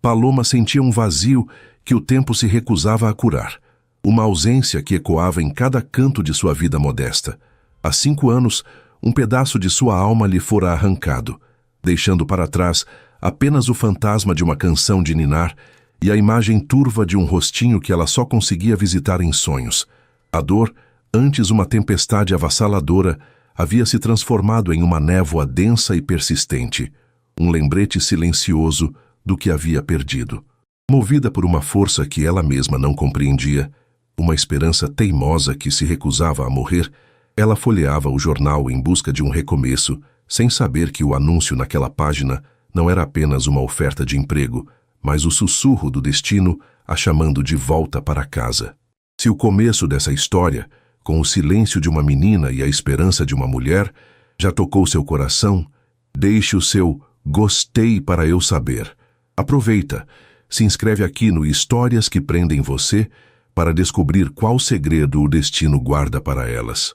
Paloma sentia um vazio que o tempo se recusava a curar. Uma ausência que ecoava em cada canto de sua vida modesta. Há 5 anos, um pedaço de sua alma lhe fora arrancado, deixando para trás apenas o fantasma de uma canção de ninar e a imagem turva de um rostinho que ela só conseguia visitar em sonhos. A dor, antes uma tempestade avassaladora, havia se transformado em uma névoa densa e persistente, um lembrete silencioso do que havia perdido. Movida por uma força que ela mesma não compreendia, uma esperança teimosa que se recusava a morrer, ela folheava o jornal em busca de um recomeço, sem saber que o anúncio naquela página não era apenas uma oferta de emprego, mas o sussurro do destino a chamando de volta para casa. Se o começo dessa história, com o silêncio de uma menina e a esperança de uma mulher, já tocou seu coração, deixe o seu gostei para eu saber. Aproveita, se inscreve aqui no Histórias que Prendem Você para descobrir qual segredo o destino guarda para elas.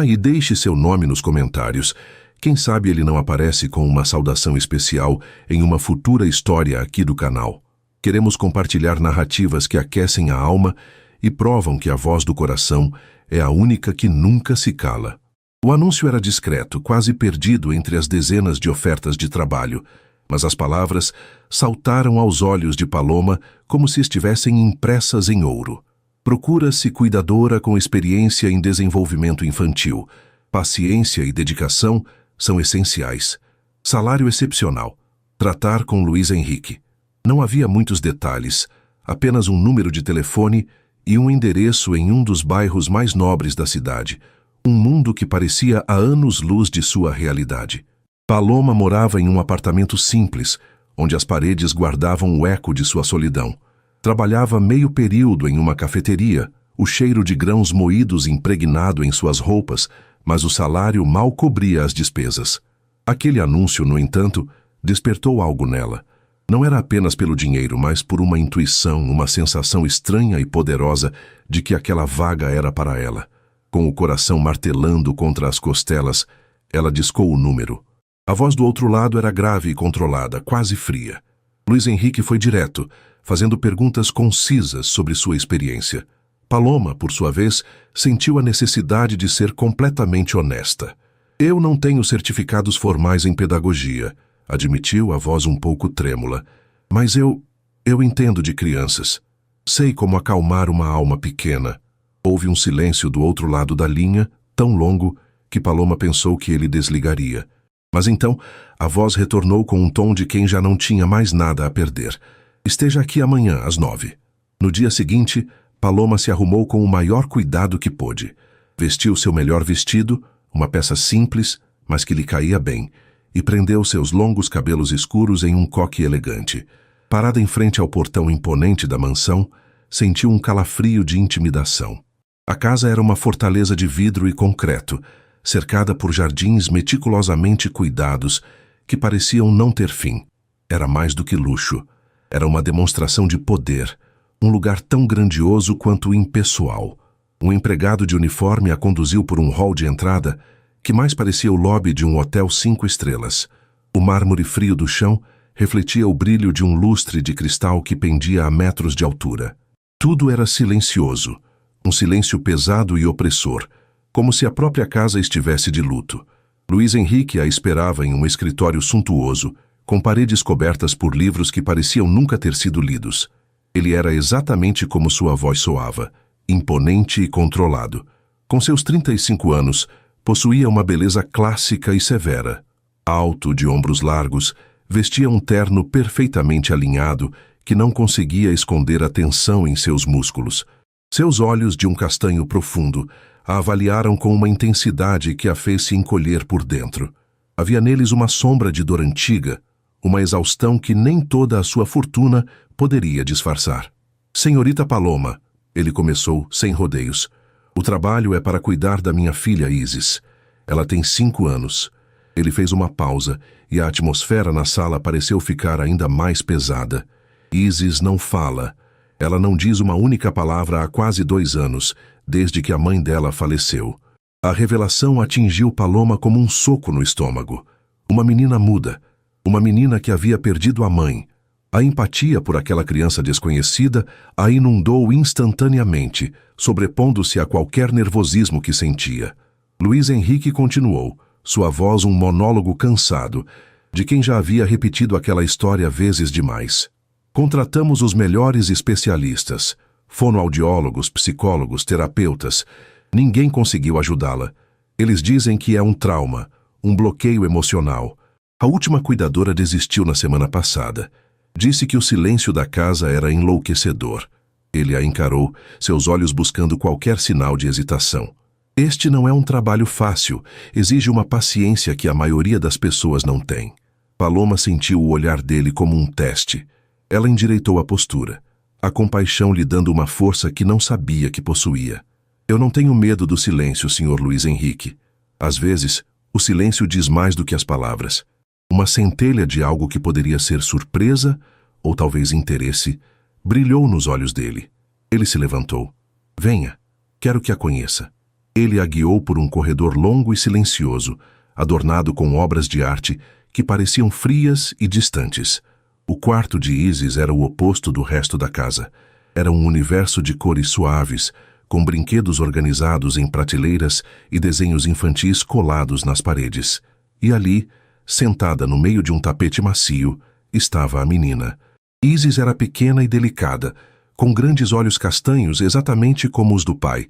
E deixe seu nome nos comentários. Quem sabe ele não aparece com uma saudação especial em uma futura história aqui do canal. Queremos compartilhar narrativas que aquecem a alma e provam que a voz do coração é a única que nunca se cala. O anúncio era discreto, quase perdido entre as dezenas de ofertas de trabalho, mas as palavras saltaram aos olhos de Paloma como se estivessem impressas em ouro. Procura-se cuidadora com experiência em desenvolvimento infantil. Paciência e dedicação são essenciais. Salário excepcional. Tratar com Luiz Henrique. Não havia muitos detalhes, apenas um número de telefone e um endereço em um dos bairros mais nobres da cidade, um mundo que parecia a anos-luz de sua realidade. Paloma morava em um apartamento simples, onde as paredes guardavam o eco de sua solidão. Trabalhava meio período em uma cafeteria, o cheiro de grãos moídos impregnado em suas roupas, mas o salário mal cobria as despesas. Aquele anúncio, no entanto, despertou algo nela. Não era apenas pelo dinheiro, mas por uma intuição, uma sensação estranha e poderosa de que aquela vaga era para ela. Com o coração martelando contra as costelas, ela discou o número. A voz do outro lado era grave e controlada, quase fria. Luiz Henrique foi direto, fazendo perguntas concisas sobre sua experiência. Paloma, por sua vez, sentiu a necessidade de ser completamente honesta. Eu não tenho certificados formais em pedagogia, admitiu a voz um pouco trêmula. Mas eu entendo de crianças. Sei como acalmar uma alma pequena. Houve um silêncio do outro lado da linha, tão longo que Paloma pensou que ele desligaria. Mas então, a voz retornou com um tom de quem já não tinha mais nada a perder. Esteja aqui amanhã, às 9. No dia seguinte, Paloma se arrumou com o maior cuidado que pôde. Vestiu seu melhor vestido, uma peça simples, mas que lhe caía bem, e prendeu seus longos cabelos escuros em um coque elegante. Parada em frente ao portão imponente da mansão, sentiu um calafrio de intimidação. A casa era uma fortaleza de vidro e concreto, cercada por jardins meticulosamente cuidados, que pareciam não ter fim. Era mais do que luxo. Era uma demonstração de poder, um lugar tão grandioso quanto impessoal. Um empregado de uniforme a conduziu por um hall de entrada, que mais parecia o lobby de um hotel 5 estrelas. O mármore frio do chão refletia o brilho de um lustre de cristal que pendia a metros de altura. Tudo era silencioso, um silêncio pesado e opressor, como se a própria casa estivesse de luto. Luiz Henrique a esperava em um escritório suntuoso, com paredes cobertas por livros que pareciam nunca ter sido lidos. Ele era exatamente como sua voz soava, imponente e controlado. Com seus 35 anos, possuía uma beleza clássica e severa. Alto, de ombros largos, vestia um terno perfeitamente alinhado que não conseguia esconder a tensão em seus músculos. Seus olhos, de um castanho profundo, a avaliaram com uma intensidade que a fez se encolher por dentro. Havia neles uma sombra de dor antiga, uma exaustão que nem toda a sua fortuna poderia disfarçar. Senhorita Paloma, ele começou sem rodeios. O trabalho é para cuidar da minha filha Isis. Ela tem 5 anos. Ele fez uma pausa e a atmosfera na sala pareceu ficar ainda mais pesada. Isis não fala. Ela não diz uma única palavra há quase 2 anos, desde que a mãe dela faleceu. A revelação atingiu Paloma como um soco no estômago. Uma menina muda. Uma menina que havia perdido a mãe, A empatia por aquela criança desconhecida a inundou instantaneamente, sobrepondo-se a qualquer nervosismo que sentia. Luiz Henrique continuou, sua voz um monólogo cansado, de quem já havia repetido aquela história vezes demais. Contratamos os melhores especialistas, fonoaudiólogos, psicólogos, terapeutas. Ninguém conseguiu ajudá-la. Eles dizem que é um trauma, um bloqueio emocional. A última cuidadora desistiu na semana passada. Disse que o silêncio da casa era enlouquecedor. Ele a encarou, seus olhos buscando qualquer sinal de hesitação. Este não é um trabalho fácil, exige uma paciência que a maioria das pessoas não tem. Paloma sentiu o olhar dele como um teste. Ela endireitou a postura, a compaixão lhe dando uma força que não sabia que possuía. Eu não tenho medo do silêncio, Sr. Luiz Henrique. Às vezes, o silêncio diz mais do que as palavras. Uma centelha de algo que poderia ser surpresa, ou talvez interesse, brilhou nos olhos dele. Ele se levantou. Venha, quero que a conheça. Ele a guiou por um corredor longo e silencioso, adornado com obras de arte que pareciam frias e distantes. O quarto de Isis era o oposto do resto da casa. Era um universo de cores suaves, com brinquedos organizados em prateleiras e desenhos infantis colados nas paredes. E ali, sentada no meio de um tapete macio, estava a menina. Isis era pequena e delicada, com grandes olhos castanhos exatamente como os do pai,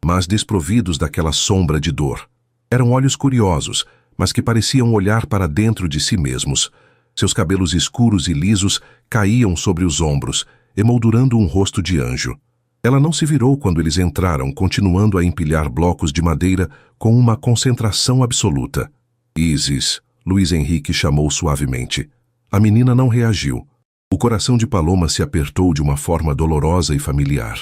mas desprovidos daquela sombra de dor. Eram olhos curiosos, mas que pareciam olhar para dentro de si mesmos. Seus cabelos escuros e lisos caíam sobre os ombros, emoldurando um rosto de anjo. Ela não se virou quando eles entraram, continuando a empilhar blocos de madeira com uma concentração absoluta. Isis, Luiz Henrique chamou suavemente. A menina não reagiu. O coração de Paloma se apertou de uma forma dolorosa e familiar.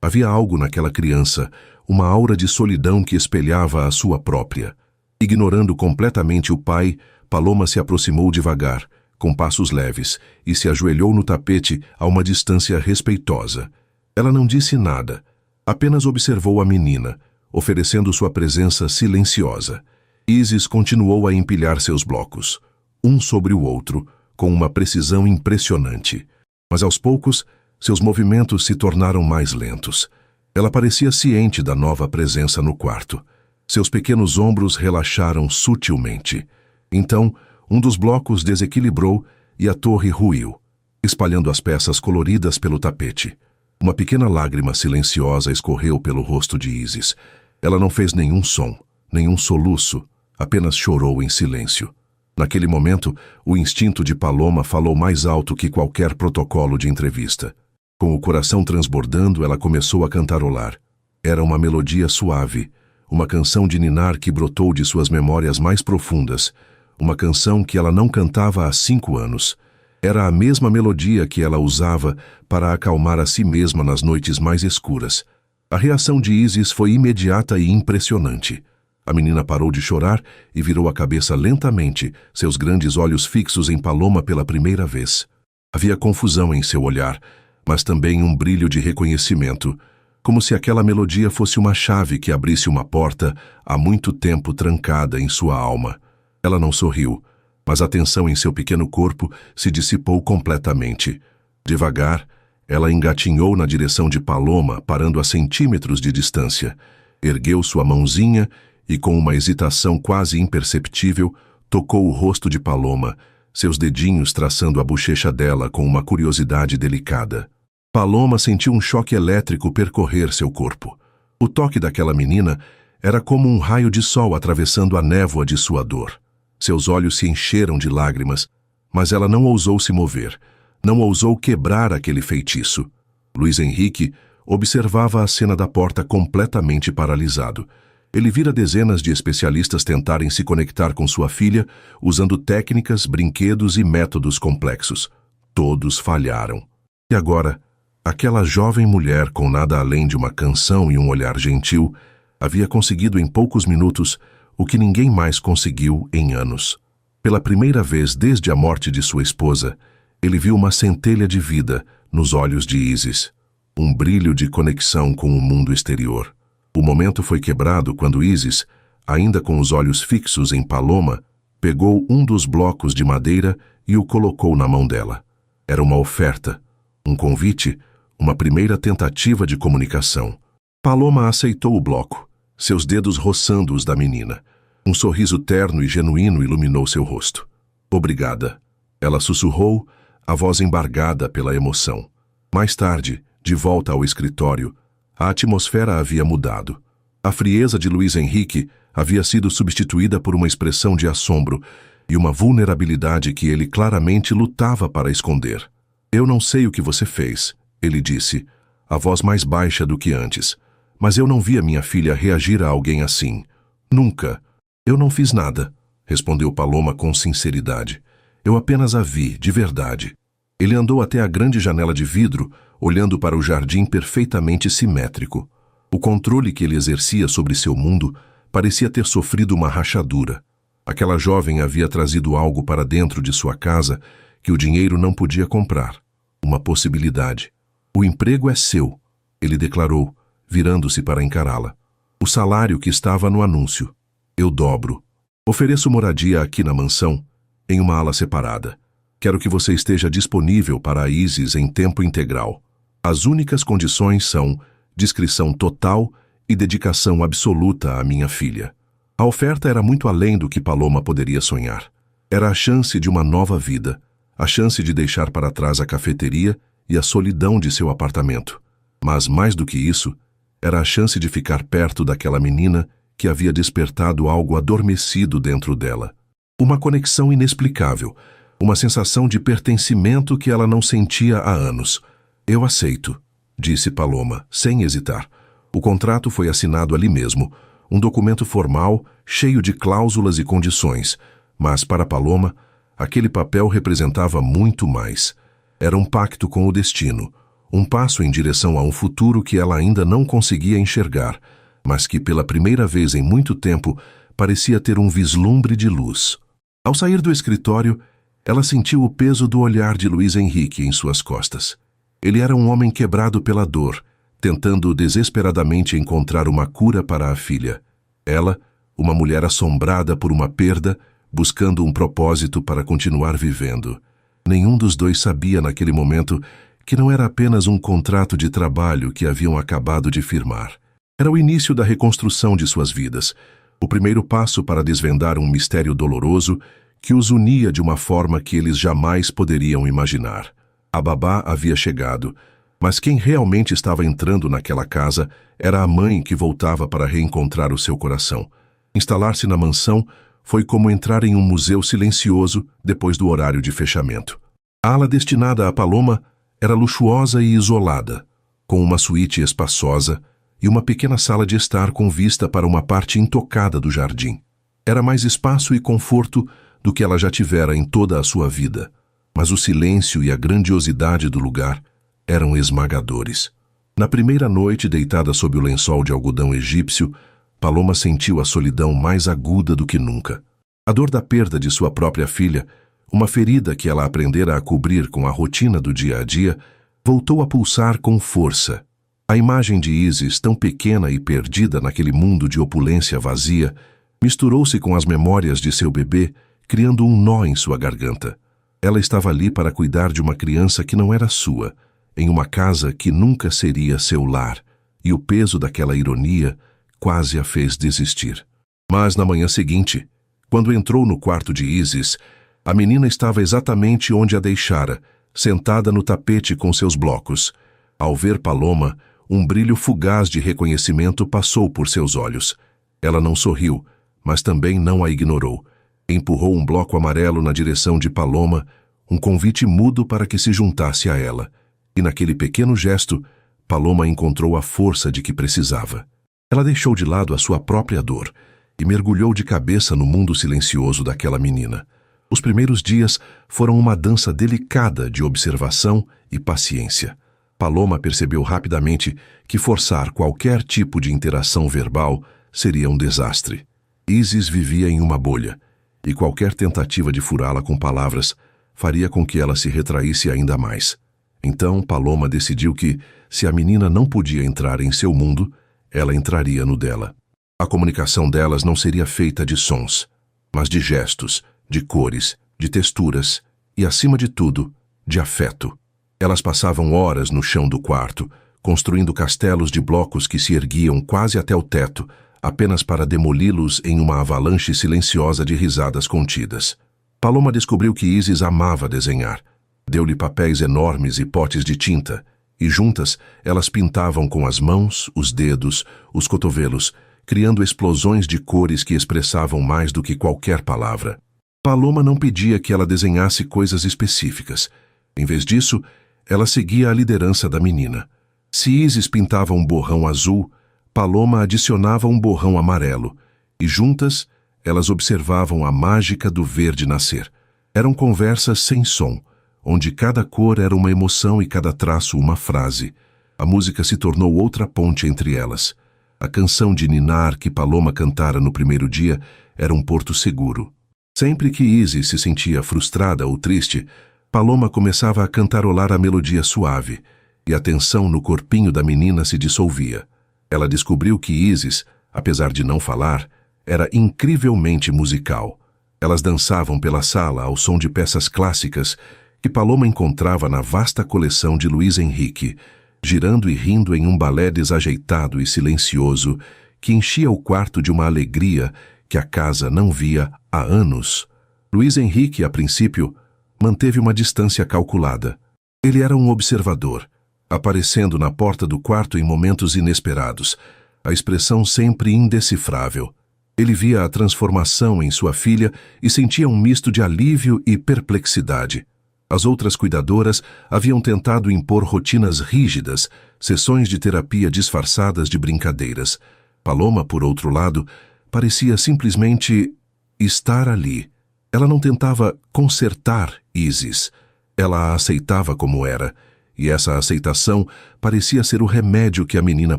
Havia algo naquela criança, uma aura de solidão que espelhava a sua própria. Ignorando completamente o pai, Paloma se aproximou devagar, com passos leves, e se ajoelhou no tapete a uma distância respeitosa. Ela não disse nada, apenas observou a menina, oferecendo sua presença silenciosa. Isis continuou a empilhar seus blocos, um sobre o outro, com uma precisão impressionante. Mas aos poucos, seus movimentos se tornaram mais lentos. Ela parecia ciente da nova presença no quarto. Seus pequenos ombros relaxaram sutilmente. Então, um dos blocos desequilibrou e a torre ruiu, espalhando as peças coloridas pelo tapete. Uma pequena lágrima silenciosa escorreu pelo rosto de Isis. Ela não fez nenhum som, nenhum soluço, apenas chorou em silêncio. Naquele momento, o instinto de Paloma falou mais alto que qualquer protocolo de entrevista. Com o coração transbordando, ela começou a cantarolar. Era uma melodia suave, uma canção de ninar que brotou de suas memórias mais profundas, uma canção que ela não cantava há 5 anos. Era a mesma melodia que ela usava para acalmar a si mesma nas noites mais escuras. A reação de Isis foi imediata e impressionante. A menina parou de chorar e virou a cabeça lentamente, seus grandes olhos fixos em Paloma pela primeira vez. Havia confusão em seu olhar, mas também um brilho de reconhecimento, como se aquela melodia fosse uma chave que abrisse uma porta há muito tempo trancada em sua alma. Ela não sorriu, mas a tensão em seu pequeno corpo se dissipou completamente. Devagar, ela engatinhou na direção de Paloma, parando a centímetros de distância. Ergueu sua mãozinha e, com uma hesitação quase imperceptível, tocou o rosto de Paloma, seus dedinhos traçando a bochecha dela com uma curiosidade delicada. Paloma sentiu um choque elétrico percorrer seu corpo. O toque daquela menina era como um raio de sol atravessando a névoa de sua dor. Seus olhos se encheram de lágrimas, mas ela não ousou se mover, não ousou quebrar aquele feitiço. Luiz Henrique observava a cena da porta completamente paralisado. Ele vira dezenas de especialistas tentarem se conectar com sua filha, usando técnicas, brinquedos e métodos complexos. Todos falharam. E agora, aquela jovem mulher com nada além de uma canção e um olhar gentil havia conseguido em poucos minutos o que ninguém mais conseguiu em anos. Pela primeira vez desde a morte de sua esposa, ele viu uma centelha de vida nos olhos de Isis, um brilho de conexão com o mundo exterior. O momento foi quebrado quando Isis, ainda com os olhos fixos em Paloma, pegou um dos blocos de madeira e o colocou na mão dela. Era uma oferta, um convite, uma primeira tentativa de comunicação. Paloma aceitou o bloco, seus dedos roçando os da menina. Um sorriso terno e genuíno iluminou seu rosto. Obrigada. Ela sussurrou, a voz embargada pela emoção. Mais tarde, de volta ao escritório, a atmosfera havia mudado. A frieza de Luiz Henrique havia sido substituída por uma expressão de assombro e uma vulnerabilidade que ele claramente lutava para esconder. Eu não sei o que você fez, ele disse, a voz mais baixa do que antes. Mas eu não via minha filha reagir a alguém assim. Nunca. Eu não fiz nada, respondeu Paloma com sinceridade. Eu apenas a vi, de verdade. Ele andou até a grande janela de vidro, olhando para o jardim perfeitamente simétrico. O controle que ele exercia sobre seu mundo parecia ter sofrido uma rachadura. Aquela jovem havia trazido algo para dentro de sua casa que o dinheiro não podia comprar. Uma possibilidade. O emprego é seu, ele declarou, virando-se para encará-la. O salário que estava no anúncio. Eu dobro. Ofereço moradia aqui na mansão, em uma ala separada. Quero que você esteja disponível para a Isis em tempo integral. As únicas condições são discrição total e dedicação absoluta à minha filha. A oferta era muito além do que Paloma poderia sonhar. Era a chance de uma nova vida, a chance de deixar para trás a cafeteria e a solidão de seu apartamento. Mas, mais do que isso, era a chance de ficar perto daquela menina que havia despertado algo adormecido dentro dela. Uma conexão inexplicável, uma sensação de pertencimento que ela não sentia há anos. Eu aceito, disse Paloma, sem hesitar. O contrato foi assinado ali mesmo, um documento formal, cheio de cláusulas e condições, mas para Paloma, aquele papel representava muito mais. Era um pacto com o destino, um passo em direção a um futuro que ela ainda não conseguia enxergar, mas que pela primeira vez em muito tempo parecia ter um vislumbre de luz. Ao sair do escritório, ela sentiu o peso do olhar de Luiz Henrique em suas costas. Ele era um homem quebrado pela dor, tentando desesperadamente encontrar uma cura para a filha. Ela, uma mulher assombrada por uma perda, buscando um propósito para continuar vivendo. Nenhum dos dois sabia naquele momento que não era apenas um contrato de trabalho que haviam acabado de firmar. Era o início da reconstrução de suas vidas, o primeiro passo para desvendar um mistério doloroso que os unia de uma forma que eles jamais poderiam imaginar. A babá havia chegado, mas quem realmente estava entrando naquela casa era a mãe que voltava para reencontrar o seu coração. Instalar-se na mansão foi como entrar em um museu silencioso depois do horário de fechamento. A ala destinada a Paloma era luxuosa e isolada, com uma suíte espaçosa e uma pequena sala de estar com vista para uma parte intocada do jardim. Era mais espaço e conforto do que ela já tivera em toda a sua vida, mas o silêncio e a grandiosidade do lugar eram esmagadores. Na primeira noite, deitada sob o lençol de algodão egípcio, Paloma sentiu a solidão mais aguda do que nunca. A dor da perda de sua própria filha, uma ferida que ela aprendera a cobrir com a rotina do dia a dia, voltou a pulsar com força. A imagem de Isis, tão pequena e perdida naquele mundo de opulência vazia, misturou-se com as memórias de seu bebê, criando um nó em sua garganta. Ela estava ali para cuidar de uma criança que não era sua, em uma casa que nunca seria seu lar, e o peso daquela ironia quase a fez desistir. Mas na manhã seguinte, quando entrou no quarto de Isis, a menina estava exatamente onde a deixara, sentada no tapete com seus blocos. Ao ver Paloma, um brilho fugaz de reconhecimento passou por seus olhos. Ela não sorriu, mas também não a ignorou. Empurrou um bloco amarelo na direção de Paloma, um convite mudo para que se juntasse a ela. E naquele pequeno gesto, Paloma encontrou a força de que precisava. Ela deixou de lado a sua própria dor e mergulhou de cabeça no mundo silencioso daquela menina. Os primeiros dias foram uma dança delicada de observação e paciência. Paloma percebeu rapidamente que forçar qualquer tipo de interação verbal seria um desastre. Isis vivia em uma bolha, e qualquer tentativa de furá-la com palavras faria com que ela se retraísse ainda mais. Então Paloma decidiu que, se a menina não podia entrar em seu mundo, ela entraria no dela. A comunicação delas não seria feita de sons, mas de gestos, de cores, de texturas e, acima de tudo, de afeto. Elas passavam horas no chão do quarto, construindo castelos de blocos que se erguiam quase até o teto, apenas para demoli-los em uma avalanche silenciosa de risadas contidas. Paloma descobriu que Isis amava desenhar. Deu-lhe papéis enormes e potes de tinta, e juntas elas pintavam com as mãos, os dedos, os cotovelos, criando explosões de cores que expressavam mais do que qualquer palavra. Paloma não pedia que ela desenhasse coisas específicas. Em vez disso, ela seguia a liderança da menina. Se Isis pintava um borrão azul, Paloma adicionava um borrão amarelo, e juntas elas observavam a mágica do verde nascer. Eram conversas sem som, onde cada cor era uma emoção e cada traço uma frase. A música se tornou outra ponte entre elas. A canção de ninar que Paloma cantara no primeiro dia era um porto seguro. Sempre que Isis se sentia frustrada ou triste, Paloma começava a cantarolar a melodia suave, e a tensão no corpinho da menina se dissolvia. Ela descobriu que Isis, apesar de não falar, era incrivelmente musical. Elas dançavam pela sala ao som de peças clássicas que Paloma encontrava na vasta coleção de Luís Henrique, girando e rindo em um balé desajeitado e silencioso que enchia o quarto de uma alegria que a casa não via há anos. Luís Henrique, a princípio, manteve uma distância calculada. Ele era um observador, aparecendo na porta do quarto em momentos inesperados, a expressão sempre indecifrável. Ele via a transformação em sua filha e sentia um misto de alívio e perplexidade. As outras cuidadoras haviam tentado impor rotinas rígidas, sessões de terapia disfarçadas de brincadeiras. Paloma, por outro lado, parecia simplesmente estar ali. Ela não tentava consertar Isis. Ela a aceitava como era, e essa aceitação parecia ser o remédio que a menina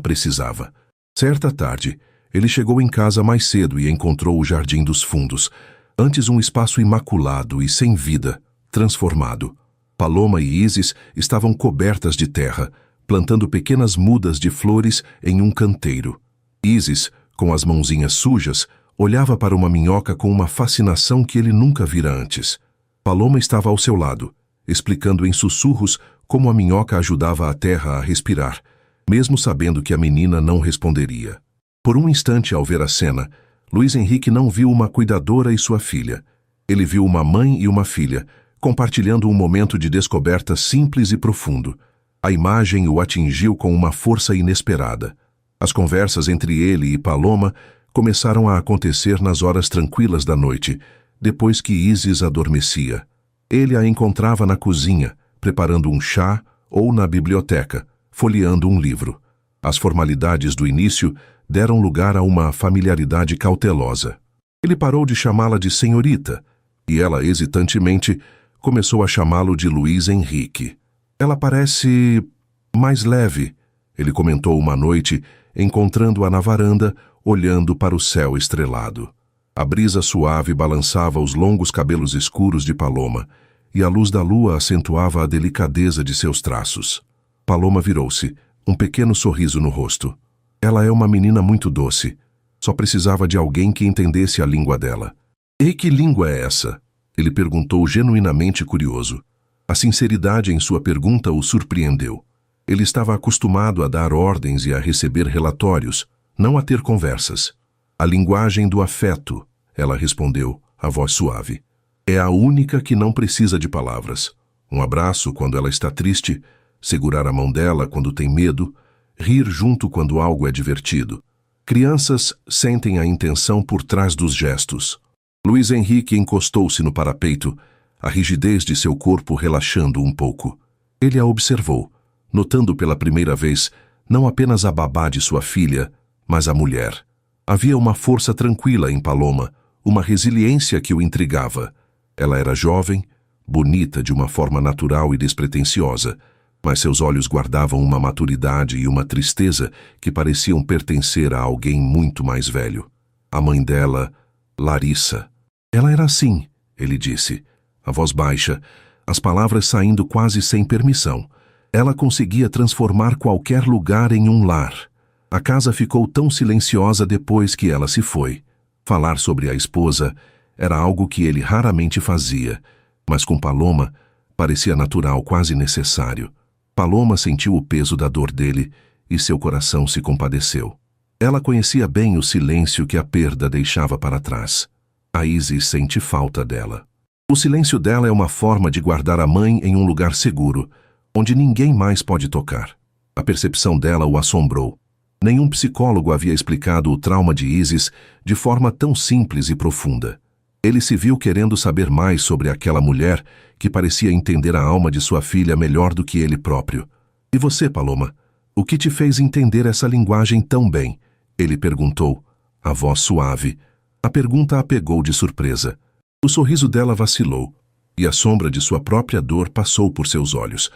precisava. Certa tarde, ele chegou em casa mais cedo e encontrou o Jardim dos Fundos, antes um espaço imaculado e sem vida, transformado. Paloma e Isis estavam cobertas de terra, plantando pequenas mudas de flores em um canteiro. Isis, com as mãozinhas sujas, olhava para uma minhoca com uma fascinação que ele nunca vira antes. Paloma estava ao seu lado, explicando em sussurros como a minhoca ajudava a terra a respirar, mesmo sabendo que a menina não responderia. Por um instante, ao ver a cena, Luís Henrique não viu uma cuidadora e sua filha. Ele viu uma mãe e uma filha, compartilhando um momento de descoberta simples e profundo. A imagem o atingiu com uma força inesperada. As conversas entre ele e Paloma começaram a acontecer nas horas tranquilas da noite, depois que Isis adormecia. Ele a encontrava na cozinha, preparando um chá, ou na biblioteca, folheando um livro. As formalidades do início deram lugar a uma familiaridade cautelosa. Ele parou de chamá-la de senhorita, e ela, hesitantemente, começou a chamá-lo de Luís Henrique. Ela parece mais leve, ele comentou uma noite, encontrando-a na varanda, olhando para o céu estrelado. A brisa suave balançava os longos cabelos escuros de Paloma, e a luz da lua acentuava a delicadeza de seus traços. Paloma virou-se, um pequeno sorriso no rosto. Ela é uma menina muito doce. Só precisava de alguém que entendesse a língua dela. E que língua é essa? Ele perguntou genuinamente curioso. A sinceridade em sua pergunta o surpreendeu. Ele estava acostumado a dar ordens e a receber relatórios, não a ter conversas. A linguagem do afeto, ela respondeu, a voz suave. É a única que não precisa de palavras. Um abraço quando ela está triste, segurar a mão dela quando tem medo, rir junto quando algo é divertido. Crianças sentem a intenção por trás dos gestos. Luís Henrique encostou-se no parapeito, a rigidez de seu corpo relaxando um pouco. Ele a observou, notando pela primeira vez não apenas a babá de sua filha, mas a mulher. Havia uma força tranquila em Paloma, uma resiliência que o intrigava. Ela era jovem, bonita de uma forma natural e despretensiosa, mas seus olhos guardavam uma maturidade e uma tristeza que pareciam pertencer a alguém muito mais velho. A mãe dela, Larissa. Ela era assim, ele disse, a voz baixa, as palavras saindo quase sem permissão. Ela conseguia transformar qualquer lugar em um lar. A casa ficou tão silenciosa depois que ela se foi. Falar sobre a esposa era algo que ele raramente fazia, mas com Paloma Parecia natural, quase necessário. Paloma sentiu o peso da dor dele e seu coração se compadeceu. Ela conhecia bem o silêncio que a perda deixava para trás. A Isis sente falta dela. O silêncio dela é uma forma de guardar a mãe em um lugar seguro, onde ninguém mais pode tocar. A percepção dela o assombrou. Nenhum psicólogo havia explicado o trauma de Isis de forma tão simples e profunda. Ele se viu querendo saber mais sobre aquela mulher que parecia entender a alma de sua filha melhor do que ele próprio. E você, Paloma? O que te fez entender essa linguagem tão bem? Ele perguntou, a voz suave. A pergunta a pegou de surpresa. O sorriso dela vacilou, e a sombra de sua própria dor passou por seus olhos.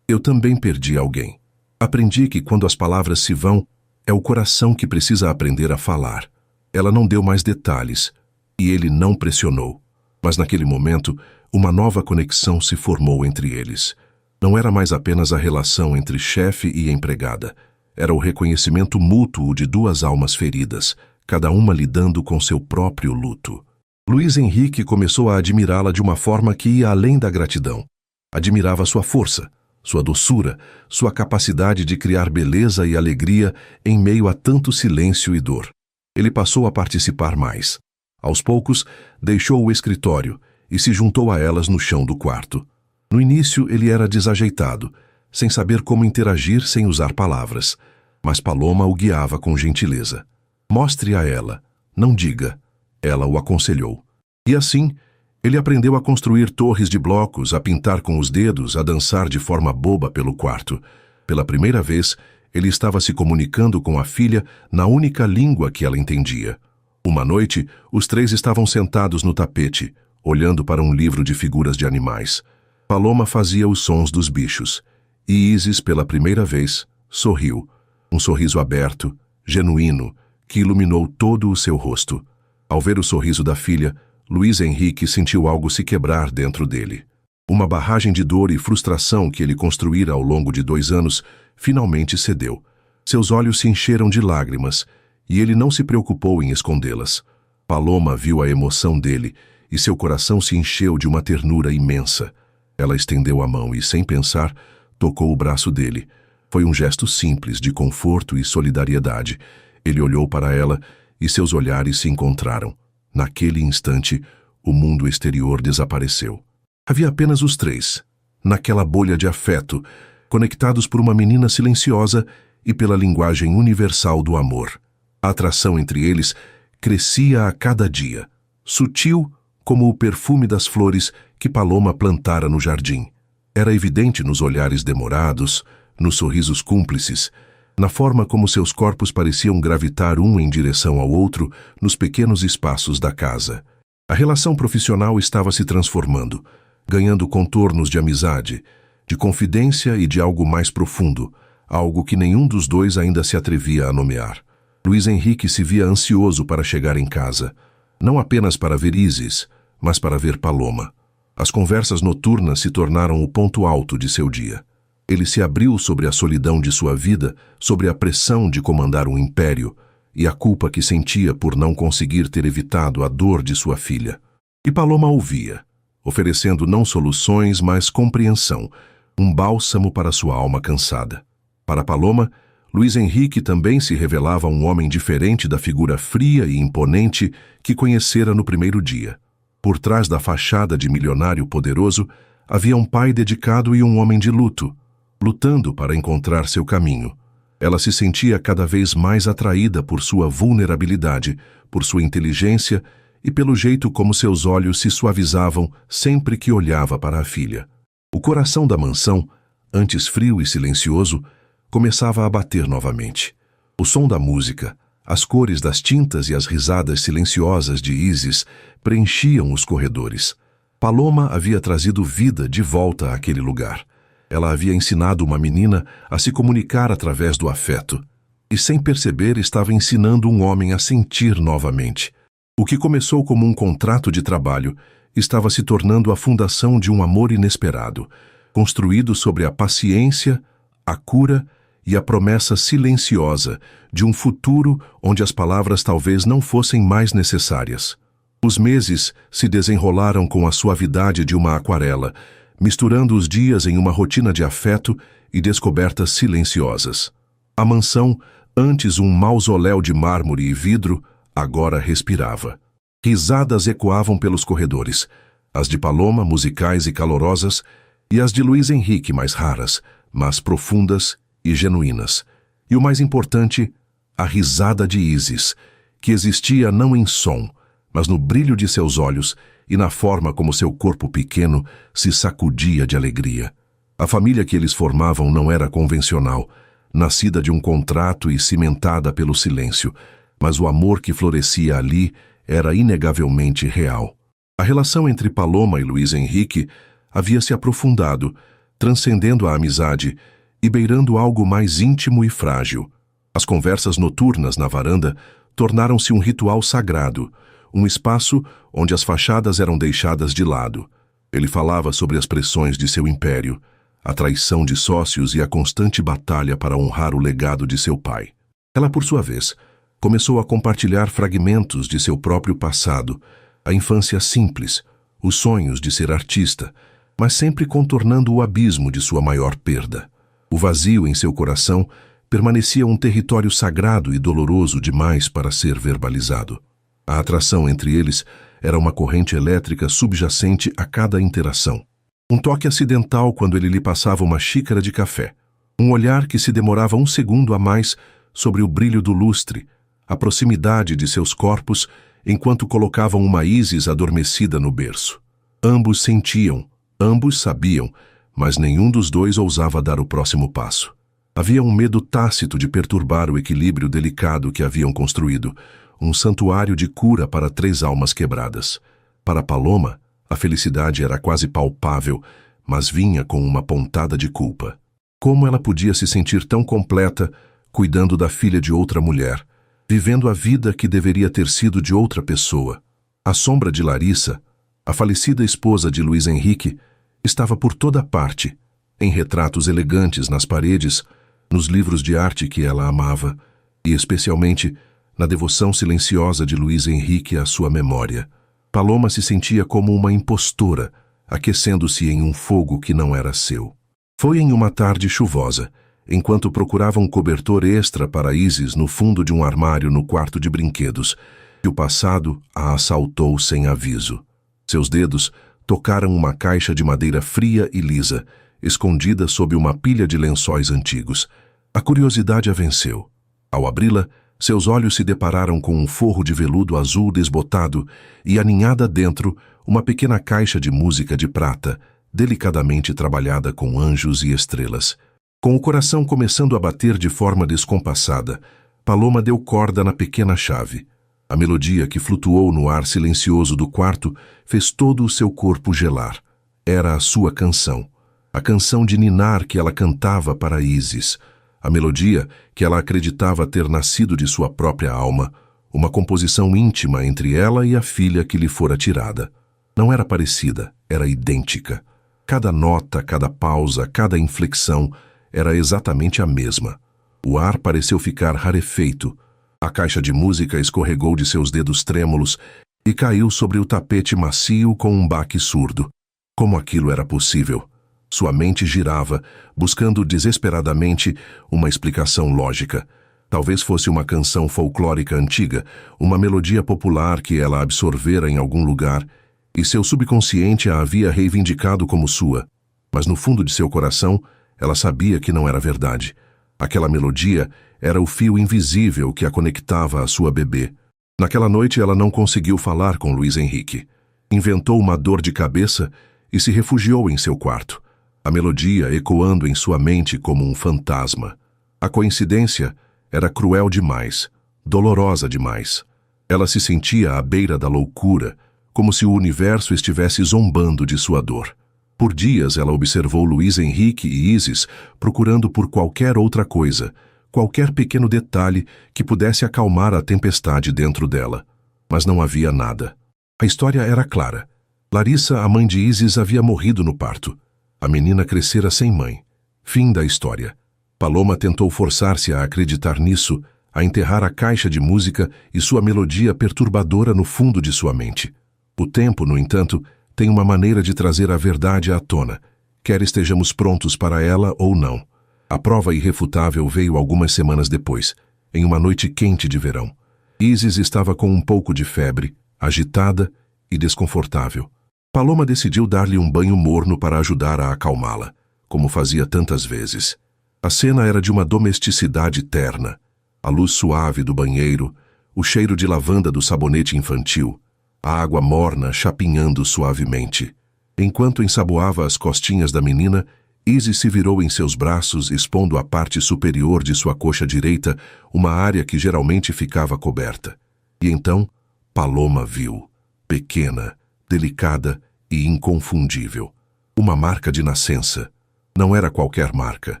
Eu também perdi alguém. Aprendi que quando as palavras se vão, é o coração que precisa aprender a falar. Ela não deu mais detalhes, e ele não pressionou. Mas naquele momento, uma nova conexão se formou entre eles. Não era mais apenas a relação entre chefe e empregada. Era o reconhecimento mútuo de duas almas feridas, cada uma lidando com seu próprio luto. Luiz Henrique começou a admirá-la de uma forma que ia além da gratidão. Admirava sua força, sua doçura, sua capacidade de criar beleza e alegria em meio a tanto silêncio e dor. Ele passou a participar mais. Aos poucos, deixou o escritório e se juntou a elas no chão do quarto. No início, ele era desajeitado, sem saber como interagir sem usar palavras. Mas Paloma o guiava com gentileza. Mostre a ela, não diga. Ela o aconselhou. E assim, ele aprendeu a construir torres de blocos, a pintar com os dedos, a dançar de forma boba pelo quarto. Pela primeira vez, ele estava se comunicando com a filha na única língua que ela entendia. Uma noite, os três estavam sentados no tapete, olhando para um livro de figuras de animais. Paloma fazia os sons dos bichos. E Isis, pela primeira vez, sorriu. Um sorriso aberto, genuíno, que iluminou todo o seu rosto. Ao ver o sorriso da filha, Luiz Henrique sentiu algo se quebrar dentro dele. Uma barragem de dor e frustração que ele construíra ao longo de 2 anos finalmente cedeu. Seus olhos se encheram de lágrimas, e ele não se preocupou em escondê-las. Paloma viu a emoção dele, e seu coração se encheu de uma ternura imensa. Ela estendeu a mão e, sem pensar, tocou o braço dele. Foi um gesto simples de conforto e solidariedade. Ele olhou para ela e seus olhares se encontraram. Naquele instante, o mundo exterior desapareceu. Havia apenas os três, naquela bolha de afeto, conectados por uma menina silenciosa e pela linguagem universal do amor. A atração entre eles crescia a cada dia, sutil como o perfume das flores que Paloma plantara no jardim. Era evidente nos olhares demorados, nos sorrisos cúmplices, na forma como seus corpos pareciam gravitar um em direção ao outro nos pequenos espaços da casa. A relação profissional estava se transformando, ganhando contornos de amizade, de confidência e de algo mais profundo, algo que nenhum dos dois ainda se atrevia a nomear. Luiz Henrique se via ansioso para chegar em casa, não apenas para ver Isis, mas para ver Paloma. As conversas noturnas se tornaram o ponto alto de seu dia. Ele se abriu sobre a solidão de sua vida, sobre a pressão de comandar um império e a culpa que sentia por não conseguir ter evitado a dor de sua filha. E Paloma ouvia, oferecendo não soluções, mas compreensão, um bálsamo para sua alma cansada. Para Paloma, Luiz Henrique também se revelava um homem diferente da figura fria e imponente que conhecera no primeiro dia. Por trás da fachada de milionário poderoso, havia um pai dedicado e um homem de luto, lutando para encontrar seu caminho. Ela se sentia cada vez mais atraída por sua vulnerabilidade, por sua inteligência e pelo jeito como seus olhos se suavizavam sempre que olhava para a filha. O coração da mansão, antes frio e silencioso, começava a bater novamente. O som da música, as cores das tintas e as risadas silenciosas de Isis preenchiam os corredores. Paloma havia trazido vida de volta àquele lugar. Ela havia ensinado uma menina a se comunicar através do afeto. E sem perceber estava ensinando um homem a sentir novamente. O que começou como um contrato de trabalho estava se tornando a fundação de um amor inesperado, construído sobre a paciência, a cura e a promessa silenciosa de um futuro onde as palavras talvez não fossem mais necessárias. Os meses se desenrolaram com a suavidade de uma aquarela, misturando os dias em uma rotina de afeto e descobertas silenciosas. A mansão, antes um mausoléu de mármore e vidro, agora respirava. Risadas ecoavam pelos corredores, as de Paloma, musicais e calorosas, e as de Luís Henrique, mais raras, mas profundas e genuínas. E o mais importante, a risada de Isis, que existia não em som, mas no brilho de seus olhos e na forma como seu corpo pequeno se sacudia de alegria. A família que eles formavam não era convencional, nascida de um contrato e cimentada pelo silêncio, mas o amor que florescia ali era inegavelmente real. A relação entre Paloma e Luís Henrique havia se aprofundado, transcendendo a amizade e beirando algo mais íntimo e frágil. As conversas noturnas na varanda tornaram-se um ritual sagrado, um espaço onde as fachadas eram deixadas de lado. Ele falava sobre as pressões de seu império, a traição de sócios e a constante batalha para honrar o legado de seu pai. Ela, por sua vez, começou a compartilhar fragmentos de seu próprio passado, a infância simples, os sonhos de ser artista, mas sempre contornando o abismo de sua maior perda. O vazio em seu coração permanecia um território sagrado e doloroso demais para ser verbalizado. A atração entre eles era uma corrente elétrica subjacente a cada interação. Um toque acidental quando ele lhe passava uma xícara de café. Um olhar que se demorava um segundo a mais sobre o brilho do lustre, a proximidade de seus corpos enquanto colocavam uma Isis adormecida no berço. Ambos sentiam, ambos sabiam, mas nenhum dos dois ousava dar o próximo passo. Havia um medo tácito de perturbar o equilíbrio delicado que haviam construído, um santuário de cura para 3 almas quebradas. Para Paloma, a felicidade era quase palpável, mas vinha com uma pontada de culpa. Como ela podia se sentir tão completa, cuidando da filha de outra mulher, vivendo a vida que deveria ter sido de outra pessoa? A sombra de Larissa, a falecida esposa de Luís Henrique, estava por toda parte, em retratos elegantes nas paredes, nos livros de arte que ela amava, e especialmente na devoção silenciosa de Luís Henrique à sua memória. Paloma se sentia como uma impostora, aquecendo-se em um fogo que não era seu. Foi em uma tarde chuvosa, enquanto procurava um cobertor extra para Isis no fundo de um armário no quarto de brinquedos, que o passado a assaltou sem aviso. Seus dedos tocaram uma caixa de madeira fria e lisa, escondida sob uma pilha de lençóis antigos. A curiosidade a venceu. Ao abri-la, seus olhos se depararam com um forro de veludo azul desbotado e, aninhada dentro, uma pequena caixa de música de prata, delicadamente trabalhada com anjos e estrelas. Com o coração começando a bater de forma descompassada, Paloma deu corda na pequena chave. A melodia que flutuou no ar silencioso do quarto fez todo o seu corpo gelar. Era a sua canção. A canção de ninar que ela cantava para Isis. A melodia que ela acreditava ter nascido de sua própria alma, uma composição íntima entre ela e a filha que lhe fora tirada. Não era parecida, era idêntica. Cada nota, cada pausa, cada inflexão era exatamente a mesma. O ar pareceu ficar rarefeito. A caixa de música escorregou de seus dedos trêmulos e caiu sobre o tapete macio com um baque surdo. Como aquilo era possível? Sua mente girava, buscando desesperadamente uma explicação lógica. Talvez fosse uma canção folclórica antiga, uma melodia popular que ela absorvera em algum lugar, e seu subconsciente a havia reivindicado como sua. Mas no fundo de seu coração, ela sabia que não era verdade. Aquela melodia era o fio invisível que a conectava à sua bebê. Naquela noite ela não conseguiu falar com Luís Henrique. Inventou uma dor de cabeça e se refugiou em seu quarto. A melodia ecoando em sua mente como um fantasma. A coincidência era cruel demais, dolorosa demais. Ela se sentia à beira da loucura, como se o universo estivesse zombando de sua dor. Por dias ela observou Luís Henrique e Isis procurando por qualquer outra coisa, qualquer pequeno detalhe que pudesse acalmar a tempestade dentro dela. Mas não havia nada. A história era clara. Larissa, a mãe de Isis, havia morrido no parto. A menina crescera sem mãe. Fim da história. Paloma tentou forçar-se a acreditar nisso, a enterrar a caixa de música e sua melodia perturbadora no fundo de sua mente. O tempo, no entanto, tem uma maneira de trazer a verdade à tona, quer estejamos prontos para ela ou não. A prova irrefutável veio algumas semanas depois, em uma noite quente de verão. Isis estava com um pouco de febre, agitada e desconfortável. Paloma decidiu dar-lhe um banho morno para ajudar a acalmá-la, como fazia tantas vezes. A cena era de uma domesticidade terna. A luz suave do banheiro, o cheiro de lavanda do sabonete infantil, a água morna chapinhando suavemente. Enquanto ensaboava as costinhas da menina, Isis se virou em seus braços, expondo a parte superior de sua coxa direita, uma área que geralmente ficava coberta. E então, Paloma viu, pequena, delicada e inconfundível. Uma marca de nascença. Não era qualquer marca.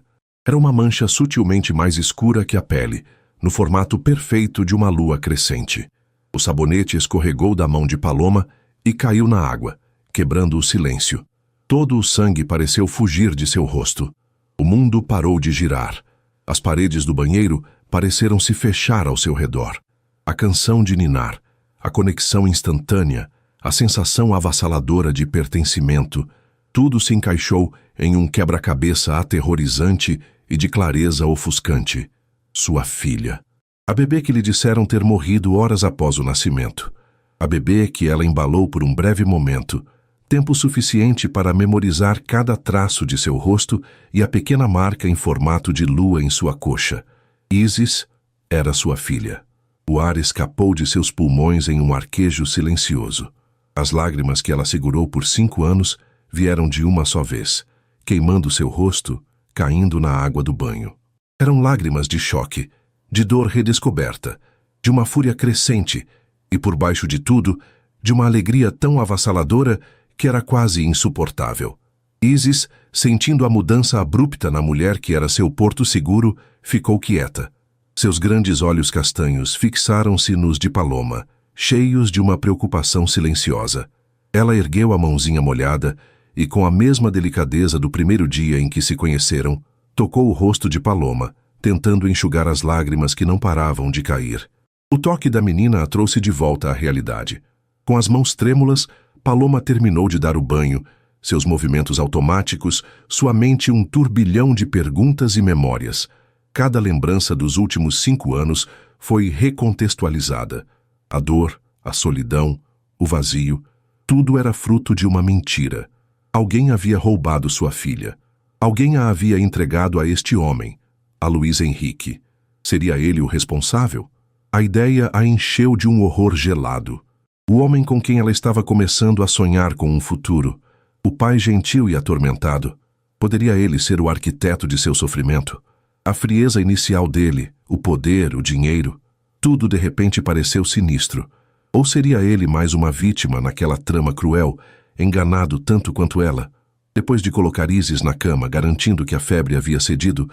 Era uma mancha sutilmente mais escura que a pele, no formato perfeito de uma lua crescente. O sabonete escorregou da mão de Paloma e caiu na água, quebrando o silêncio. Todo o sangue pareceu fugir de seu rosto. O mundo parou de girar. As paredes do banheiro pareceram se fechar ao seu redor. A canção de ninar, a conexão instantânea, a sensação avassaladora de pertencimento, tudo se encaixou em um quebra-cabeça aterrorizante e de clareza ofuscante. Sua filha. A bebê que lhe disseram ter morrido horas após o nascimento. A bebê que ela embalou por um breve momento, tempo suficiente para memorizar cada traço de seu rosto e a pequena marca em formato de lua em sua coxa. Isis era sua filha. O ar escapou de seus pulmões em um arquejo silencioso. As lágrimas que ela segurou por 5 anos vieram de uma só vez, queimando seu rosto, caindo na água do banho. Eram lágrimas de choque, de dor redescoberta, de uma fúria crescente e, por baixo de tudo, de uma alegria tão avassaladora que era quase insuportável. Isis, sentindo a mudança abrupta na mulher que era seu porto seguro, ficou quieta. Seus grandes olhos castanhos fixaram-se nos de Paloma, cheios de uma preocupação silenciosa. Ela ergueu a mãozinha molhada e, com a mesma delicadeza do primeiro dia em que se conheceram, tocou o rosto de Paloma, tentando enxugar as lágrimas que não paravam de cair. O toque da menina a trouxe de volta à realidade. Com as mãos trêmulas, Paloma terminou de dar o banho, seus movimentos automáticos, sua mente um turbilhão de perguntas e memórias. Cada lembrança dos últimos 5 anos foi recontextualizada. A dor, a solidão, o vazio, tudo era fruto de uma mentira. Alguém havia roubado sua filha. Alguém a havia entregado a este homem, a Luiz Henrique. Seria ele o responsável? A ideia a encheu de um horror gelado. O homem com quem ela estava começando a sonhar com um futuro, o pai gentil e atormentado, poderia ele ser o arquiteto de seu sofrimento? A frieza inicial dele, o poder, o dinheiro, tudo de repente pareceu sinistro. Ou seria ele mais uma vítima naquela trama cruel, enganado tanto quanto ela? Depois de colocar Isis na cama, garantindo que a febre havia cedido,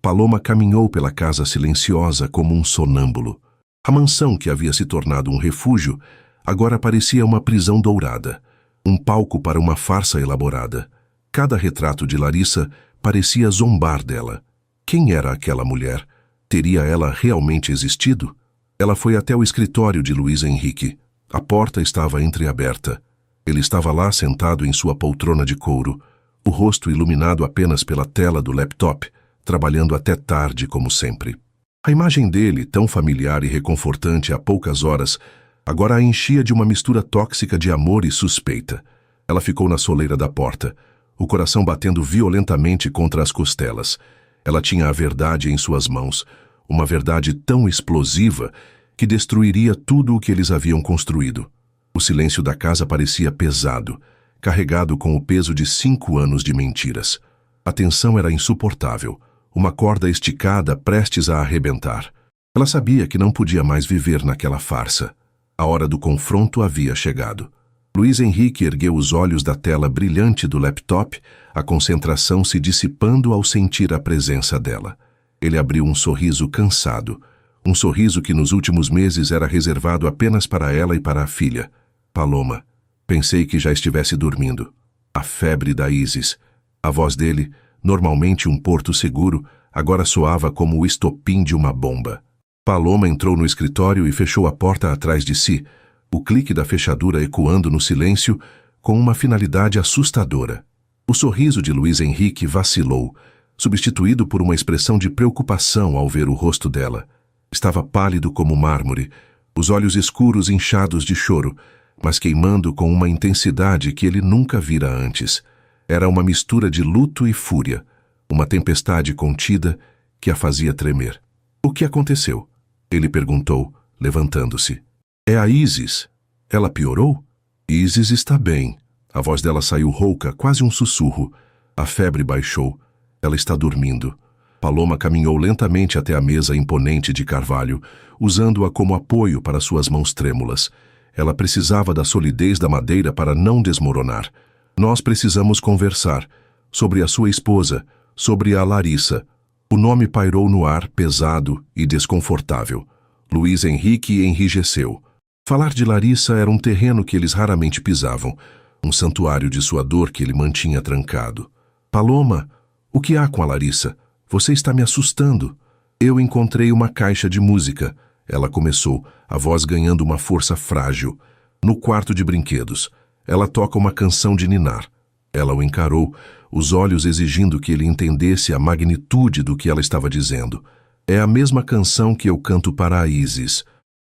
Paloma caminhou pela casa silenciosa como um sonâmbulo. A mansão que havia se tornado um refúgio agora parecia uma prisão dourada, um palco para uma farsa elaborada. Cada retrato de Larissa parecia zombar dela. Quem era aquela mulher? Teria ela realmente existido? Ela foi até o escritório de Luiz Henrique. A porta estava entreaberta. Ele estava lá sentado em sua poltrona de couro, o rosto iluminado apenas pela tela do laptop, trabalhando até tarde como sempre. A imagem dele, tão familiar e reconfortante há poucas horas, agora a enchia de uma mistura tóxica de amor e suspeita. Ela ficou na soleira da porta, o coração batendo violentamente contra as costelas. Ela tinha a verdade em suas mãos, uma verdade tão explosiva que destruiria tudo o que eles haviam construído. O silêncio da casa parecia pesado, carregado com o peso de 5 anos de mentiras. A tensão era insuportável, uma corda esticada prestes a arrebentar. Ela sabia que não podia mais viver naquela farsa. A hora do confronto havia chegado. Luiz Henrique ergueu os olhos da tela brilhante do laptop, a concentração se dissipando ao sentir a presença dela. Ele abriu um sorriso cansado, um sorriso que nos últimos meses era reservado apenas para ela e para a filha. Paloma, pensei que já estivesse dormindo. A febre da Isis. A voz dele, normalmente um porto seguro, agora soava como o estopim de uma bomba. Paloma entrou no escritório e fechou a porta atrás de si, o clique da fechadura ecoando no silêncio, com uma finalidade assustadora. O sorriso de Luiz Henrique vacilou, substituído por uma expressão de preocupação ao ver o rosto dela. Estava pálido como mármore, os olhos escuros inchados de choro, mas queimando com uma intensidade que ele nunca vira antes. Era uma mistura de luto e fúria, uma tempestade contida que a fazia tremer. O que aconteceu? Ele perguntou, levantando-se. É a Isis. Ela piorou? Isis está bem. A voz dela saiu rouca, quase um sussurro. A febre baixou. Ela está dormindo. Paloma caminhou lentamente até a mesa imponente de carvalho, usando-a como apoio para suas mãos trêmulas. Ela precisava da solidez da madeira para não desmoronar. Nós precisamos conversar sobre a sua esposa, sobre a Larissa. O nome pairou no ar, pesado e desconfortável. Luiz Henrique enrijeceu. Falar de Larissa era um terreno que eles raramente pisavam, um santuário de sua dor que ele mantinha trancado. Paloma, o que há com a Larissa? Você está me assustando. Eu encontrei uma caixa de música. Ela começou, a voz ganhando uma força frágil. No quarto de brinquedos. Ela toca uma canção de ninar. Ela o encarou, os olhos exigindo que ele entendesse a magnitude do que ela estava dizendo. É a mesma canção que eu canto para a Isis.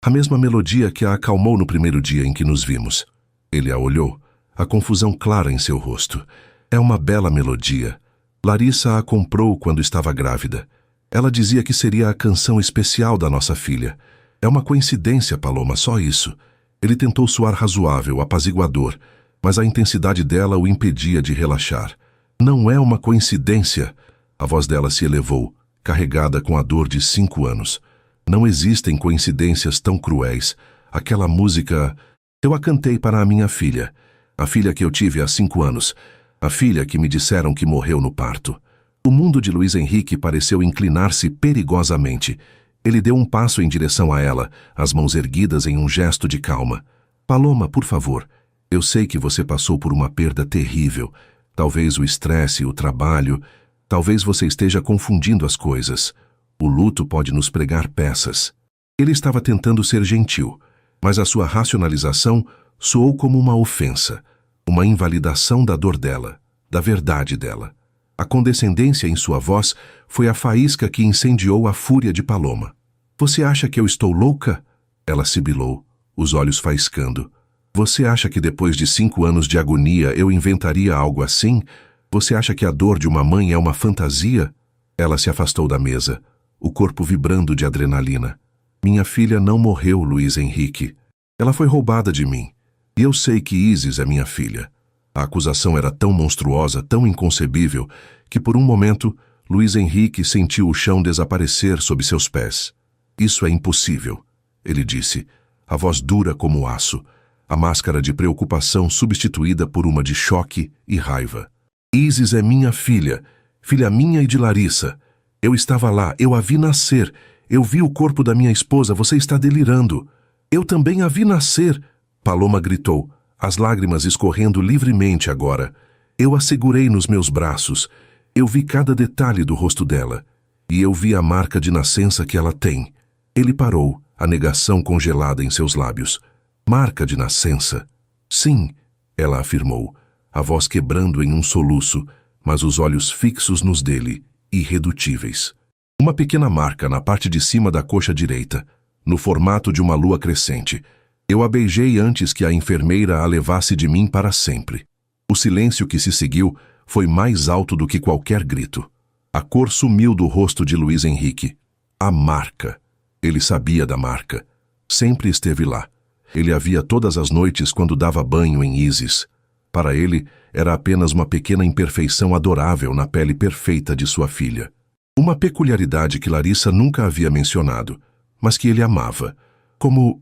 A mesma melodia que a acalmou no primeiro dia em que nos vimos. Ele a olhou, a confusão clara em seu rosto. É uma bela melodia. Larissa a comprou quando estava grávida. Ela dizia que seria a canção especial da nossa filha. É uma coincidência, Paloma, só isso. Ele tentou soar razoável, apaziguador, mas a intensidade dela o impedia de relaxar. Não é uma coincidência. A voz dela se elevou, carregada com a dor de 5 anos. Não existem coincidências tão cruéis. Aquela música... Eu a cantei para a minha filha. A filha que eu tive há 5 anos. A filha que me disseram que morreu no parto. O mundo de Luiz Henrique pareceu inclinar-se perigosamente. Ele deu um passo em direção a ela, as mãos erguidas em um gesto de calma. Paloma, por favor. Eu sei que você passou por uma perda terrível. Talvez o estresse, o trabalho... Talvez você esteja confundindo as coisas. O luto pode nos pregar peças. Ele estava tentando ser gentil, mas a sua racionalização soou como uma ofensa, uma invalidação da dor dela, da verdade dela. A condescendência em sua voz foi a faísca que incendiou a fúria de Paloma. Você acha que eu estou louca? Ela sibilou, os olhos faiscando. Você acha que depois de 5 anos de agonia eu inventaria algo assim? Você acha que a dor de uma mãe é uma fantasia? Ela se afastou da mesa, o corpo vibrando de adrenalina. Minha filha não morreu, Luiz Henrique. Ela foi roubada de mim. E eu sei que Isis é minha filha. A acusação era tão monstruosa, tão inconcebível, que por um momento Luiz Henrique sentiu o chão desaparecer sob seus pés. Isso é impossível, ele disse, a voz dura como aço, a máscara de preocupação substituída por uma de choque e raiva. Isis é minha filha, filha minha e de Larissa. Eu estava lá, eu a vi nascer. Eu vi o corpo da minha esposa, você está delirando. Eu também a vi nascer. Paloma gritou, as lágrimas escorrendo livremente agora. Eu a segurei nos meus braços. Eu vi cada detalhe do rosto dela. E eu vi a marca de nascença que ela tem. Ele parou, a negação congelada em seus lábios. Marca de nascença? Sim, ela afirmou, a voz quebrando em um soluço, mas os olhos fixos nos dele, irredutíveis. Uma pequena marca na parte de cima da coxa direita, no formato de uma lua crescente. Eu a beijei antes que a enfermeira a levasse de mim para sempre. O silêncio que se seguiu foi mais alto do que qualquer grito. A cor sumiu do rosto de Luiz Henrique. A marca. Ele sabia da marca. Sempre esteve lá. Ele a via todas as noites quando dava banho em Isis. Para ele, era apenas uma pequena imperfeição adorável na pele perfeita de sua filha. Uma peculiaridade que Larissa nunca havia mencionado, mas que ele amava. Como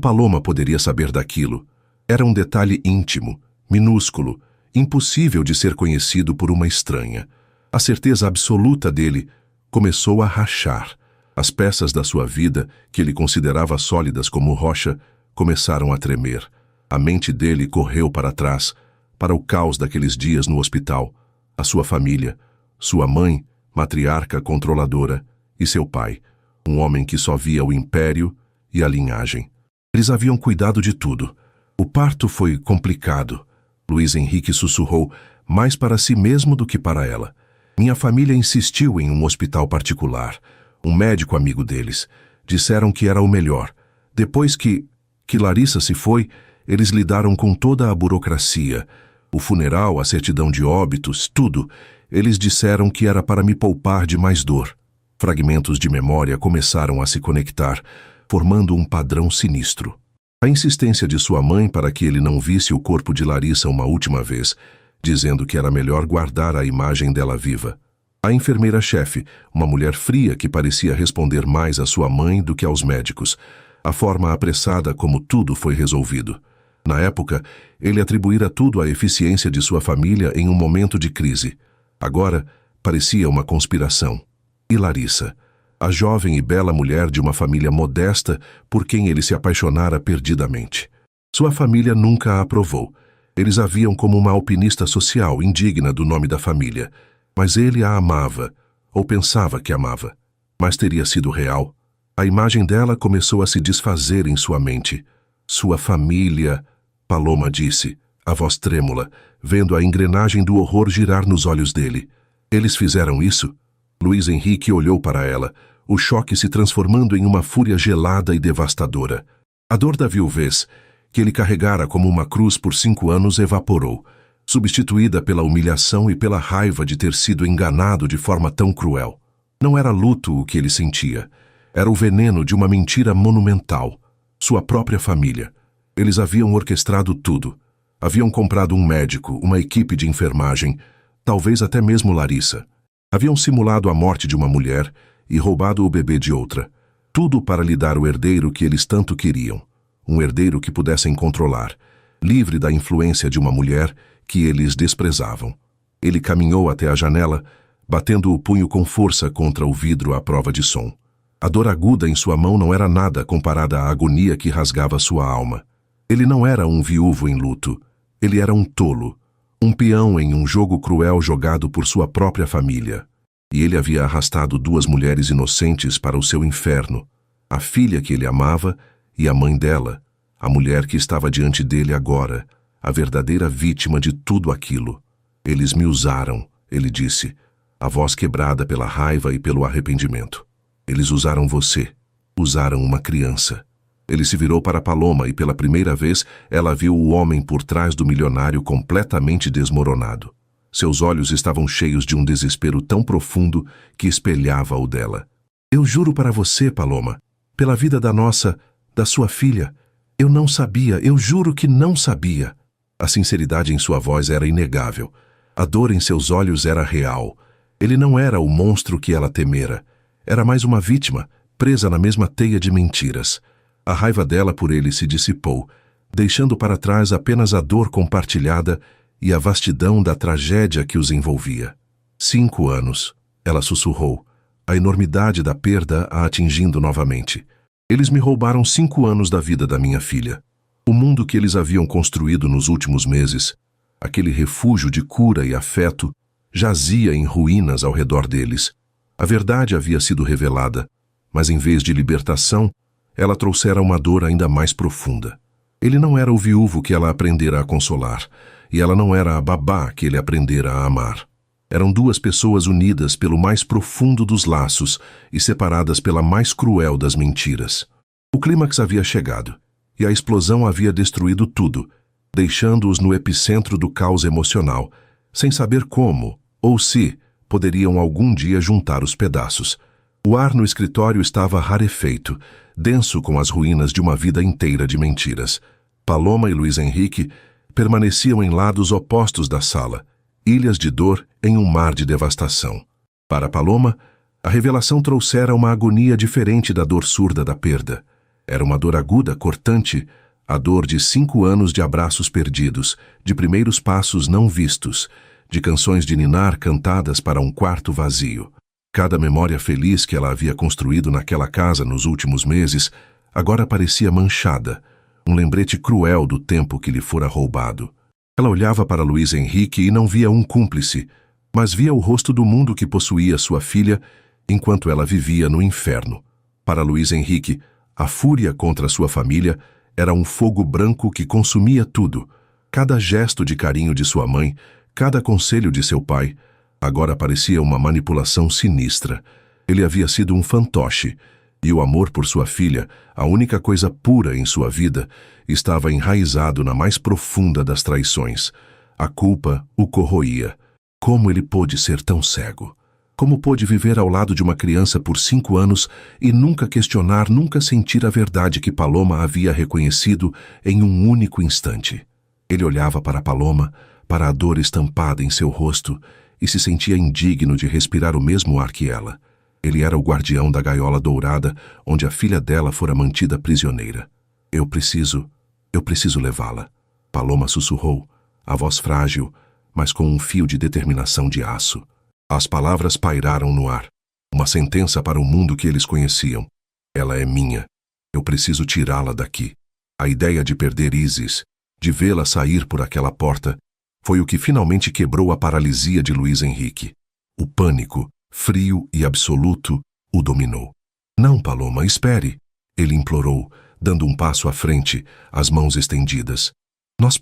Paloma poderia saber daquilo? Era um detalhe íntimo, minúsculo, impossível de ser conhecido por uma estranha. A certeza absoluta dele começou a rachar. As peças da sua vida, que ele considerava sólidas como rocha, começaram a tremer. A mente dele correu para trás, para o caos daqueles dias no hospital. A sua família, sua mãe, matriarca controladora, e seu pai, um homem que só via o império e a linhagem. Eles haviam cuidado de tudo. O parto foi complicado. Luiz Henrique sussurrou, mais para si mesmo do que para ela. Minha família insistiu em um hospital particular. Um médico amigo deles. Disseram que era o melhor. Depois que Larissa se foi, eles lidaram com toda a burocracia. O funeral, a certidão de óbitos, tudo. Eles disseram que era para me poupar de mais dor. Fragmentos de memória começaram a se conectar, formando um padrão sinistro. A insistência de sua mãe para que ele não visse o corpo de Larissa uma última vez, dizendo que era melhor guardar a imagem dela viva. A enfermeira-chefe, uma mulher fria que parecia responder mais à sua mãe do que aos médicos. A forma apressada como tudo foi resolvido. Na época, ele atribuíra tudo à eficiência de sua família em um momento de crise. Agora, parecia uma conspiração. E Larissa, a jovem e bela mulher de uma família modesta por quem ele se apaixonara perdidamente. Sua família nunca a aprovou. Eles a viam como uma alpinista social, indigna do nome da família. Mas ele a amava, ou pensava que amava. Mas teria sido real. A imagem dela começou a se desfazer em sua mente. Sua família, Paloma disse, a voz trêmula, vendo a engrenagem do horror girar nos olhos dele. Eles fizeram isso? Luiz Henrique olhou para ela, o choque se transformando em uma fúria gelada e devastadora. A dor da viuvez, que ele carregara como uma cruz por 5 anos, evaporou, substituída pela humilhação e pela raiva de ter sido enganado de forma tão cruel. Não era luto o que ele sentia. Era o veneno de uma mentira monumental. Sua própria família. Eles haviam orquestrado tudo. Haviam comprado um médico, uma equipe de enfermagem, talvez até mesmo Larissa. Haviam simulado a morte de uma mulher e roubado o bebê de outra. Tudo para lhe dar o herdeiro que eles tanto queriam. Um herdeiro que pudessem controlar, livre da influência de uma mulher que eles desprezavam. Ele caminhou até a janela, batendo o punho com força contra o vidro à prova de som. A dor aguda em sua mão não era nada comparada à agonia que rasgava sua alma. Ele não era um viúvo em luto. Ele era um tolo. Um peão em um jogo cruel jogado por sua própria família. E ele havia arrastado 2 mulheres inocentes para o seu inferno. A filha que ele amava e a mãe dela, a mulher que estava diante dele agora, a verdadeira vítima de tudo aquilo. Eles me usaram, ele disse, a voz quebrada pela raiva e pelo arrependimento. Eles usaram você. Usaram uma criança. Ele se virou para Paloma e pela primeira vez ela viu o homem por trás do milionário completamente desmoronado. Seus olhos estavam cheios de um desespero tão profundo que espelhava o dela. Eu juro para você, Paloma, pela vida da sua filha, eu não sabia, eu juro que não sabia. A sinceridade em sua voz era inegável. A dor em seus olhos era real. Ele não era o monstro que ela temera. Era mais uma vítima, presa na mesma teia de mentiras. A raiva dela por ele se dissipou, deixando para trás apenas a dor compartilhada e a vastidão da tragédia que os envolvia. 5 anos, ela sussurrou, a enormidade da perda a atingindo novamente. Eles me roubaram 5 anos da vida da minha filha. O mundo que eles haviam construído nos últimos meses, aquele refúgio de cura e afeto, jazia em ruínas ao redor deles. A verdade havia sido revelada, mas em vez de libertação, ela trouxera uma dor ainda mais profunda. Ele não era o viúvo que ela aprendera a consolar, e ela não era a babá que ele aprendera a amar. Eram 2 pessoas unidas pelo mais profundo dos laços e separadas pela mais cruel das mentiras. O clímax havia chegado, e a explosão havia destruído tudo, deixando-os no epicentro do caos emocional, sem saber como, ou se, poderiam algum dia juntar os pedaços. O ar no escritório estava rarefeito, denso com as ruínas de uma vida inteira de mentiras. Paloma e Luiz Henrique permaneciam em lados opostos da sala, ilhas de dor em um mar de devastação. Para Paloma, a revelação trouxera uma agonia diferente da dor surda da perda. Era uma dor aguda, cortante, a dor de 5 anos de abraços perdidos, de primeiros passos não vistos, de canções de ninar cantadas para um quarto vazio. Cada memória feliz que ela havia construído naquela casa nos últimos meses agora parecia manchada, um lembrete cruel do tempo que lhe fora roubado. Ela olhava para Luiz Henrique e não via um cúmplice, mas via o rosto do mundo que possuía sua filha enquanto ela vivia no inferno. Para Luiz Henrique, a fúria contra sua família era um fogo branco que consumia tudo, Cada gesto de carinho de sua mãe, cada conselho de seu pai, agora parecia uma manipulação sinistra. Ele havia sido um fantoche, e o amor por sua filha, a única coisa pura em sua vida, estava enraizado na mais profunda das traições. A culpa o corroía. Como ele pôde ser tão cego? Como pôde viver ao lado de uma criança por 5 anos e nunca questionar, nunca sentir a verdade que Paloma havia reconhecido em um único instante? Ele olhava para Paloma, para a dor estampada em seu rosto, e se sentia indigno de respirar o mesmo ar que ela. Ele era o guardião da gaiola dourada onde a filha dela fora mantida prisioneira. Eu preciso levá-la. Paloma sussurrou, a voz frágil, mas com um fio de determinação de aço. As palavras pairaram no ar. Uma sentença para o mundo que eles conheciam. Ela é minha. Eu preciso tirá-la daqui. A ideia de perder Isis, de vê-la sair por aquela porta, foi o que finalmente quebrou a paralisia de Luiz Henrique. O pânico, frio e absoluto, o dominou. Não, Paloma, espere, ele implorou, dando um passo à frente, as mãos estendidas. Nós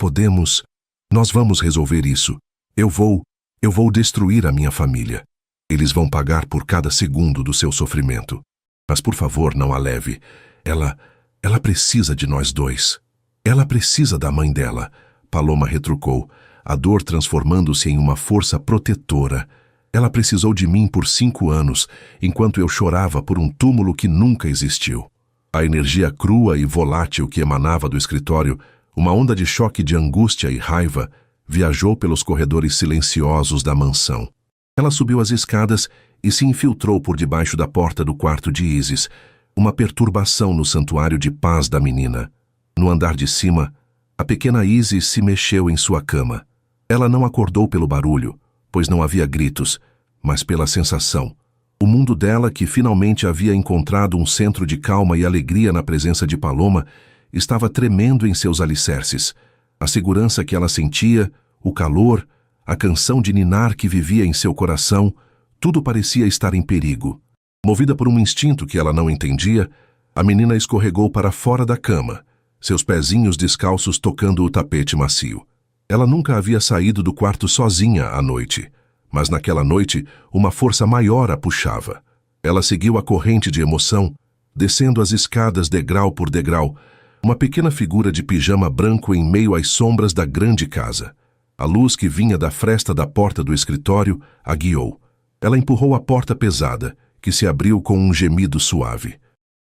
vamos resolver isso. Eu vou destruir a minha família. Eles vão pagar por cada segundo do seu sofrimento. Mas por favor, não a leve. Ela precisa de nós dois. Ela precisa da mãe dela, Paloma retrucou, a dor transformando-se em uma força protetora. Ela precisou de mim por 5 anos, enquanto eu chorava por um túmulo que nunca existiu. A energia crua e volátil que emanava do escritório, uma onda de choque de angústia e raiva, viajou pelos corredores silenciosos da mansão. Ela subiu as escadas e se infiltrou por debaixo da porta do quarto de Isis, uma perturbação no santuário de paz da menina. No andar de cima, a pequena Isis se mexeu em sua cama. Ela não acordou pelo barulho, pois não havia gritos, mas pela sensação. O mundo dela, que finalmente havia encontrado um centro de calma e alegria na presença de Paloma, estava tremendo em seus alicerces. A segurança que ela sentia, o calor, a canção de ninar que vivia em seu coração, tudo parecia estar em perigo. Movida por um instinto que ela não entendia, a menina escorregou para fora da cama, seus pezinhos descalços tocando o tapete macio. Ela nunca havia saído do quarto sozinha à noite, mas naquela noite uma força maior a puxava. Ela seguiu a corrente de emoção, descendo as escadas degrau por degrau, uma pequena figura de pijama branco em meio às sombras da grande casa. A luz que vinha da fresta da porta do escritório a guiou. Ela empurrou a porta pesada, que se abriu com um gemido suave.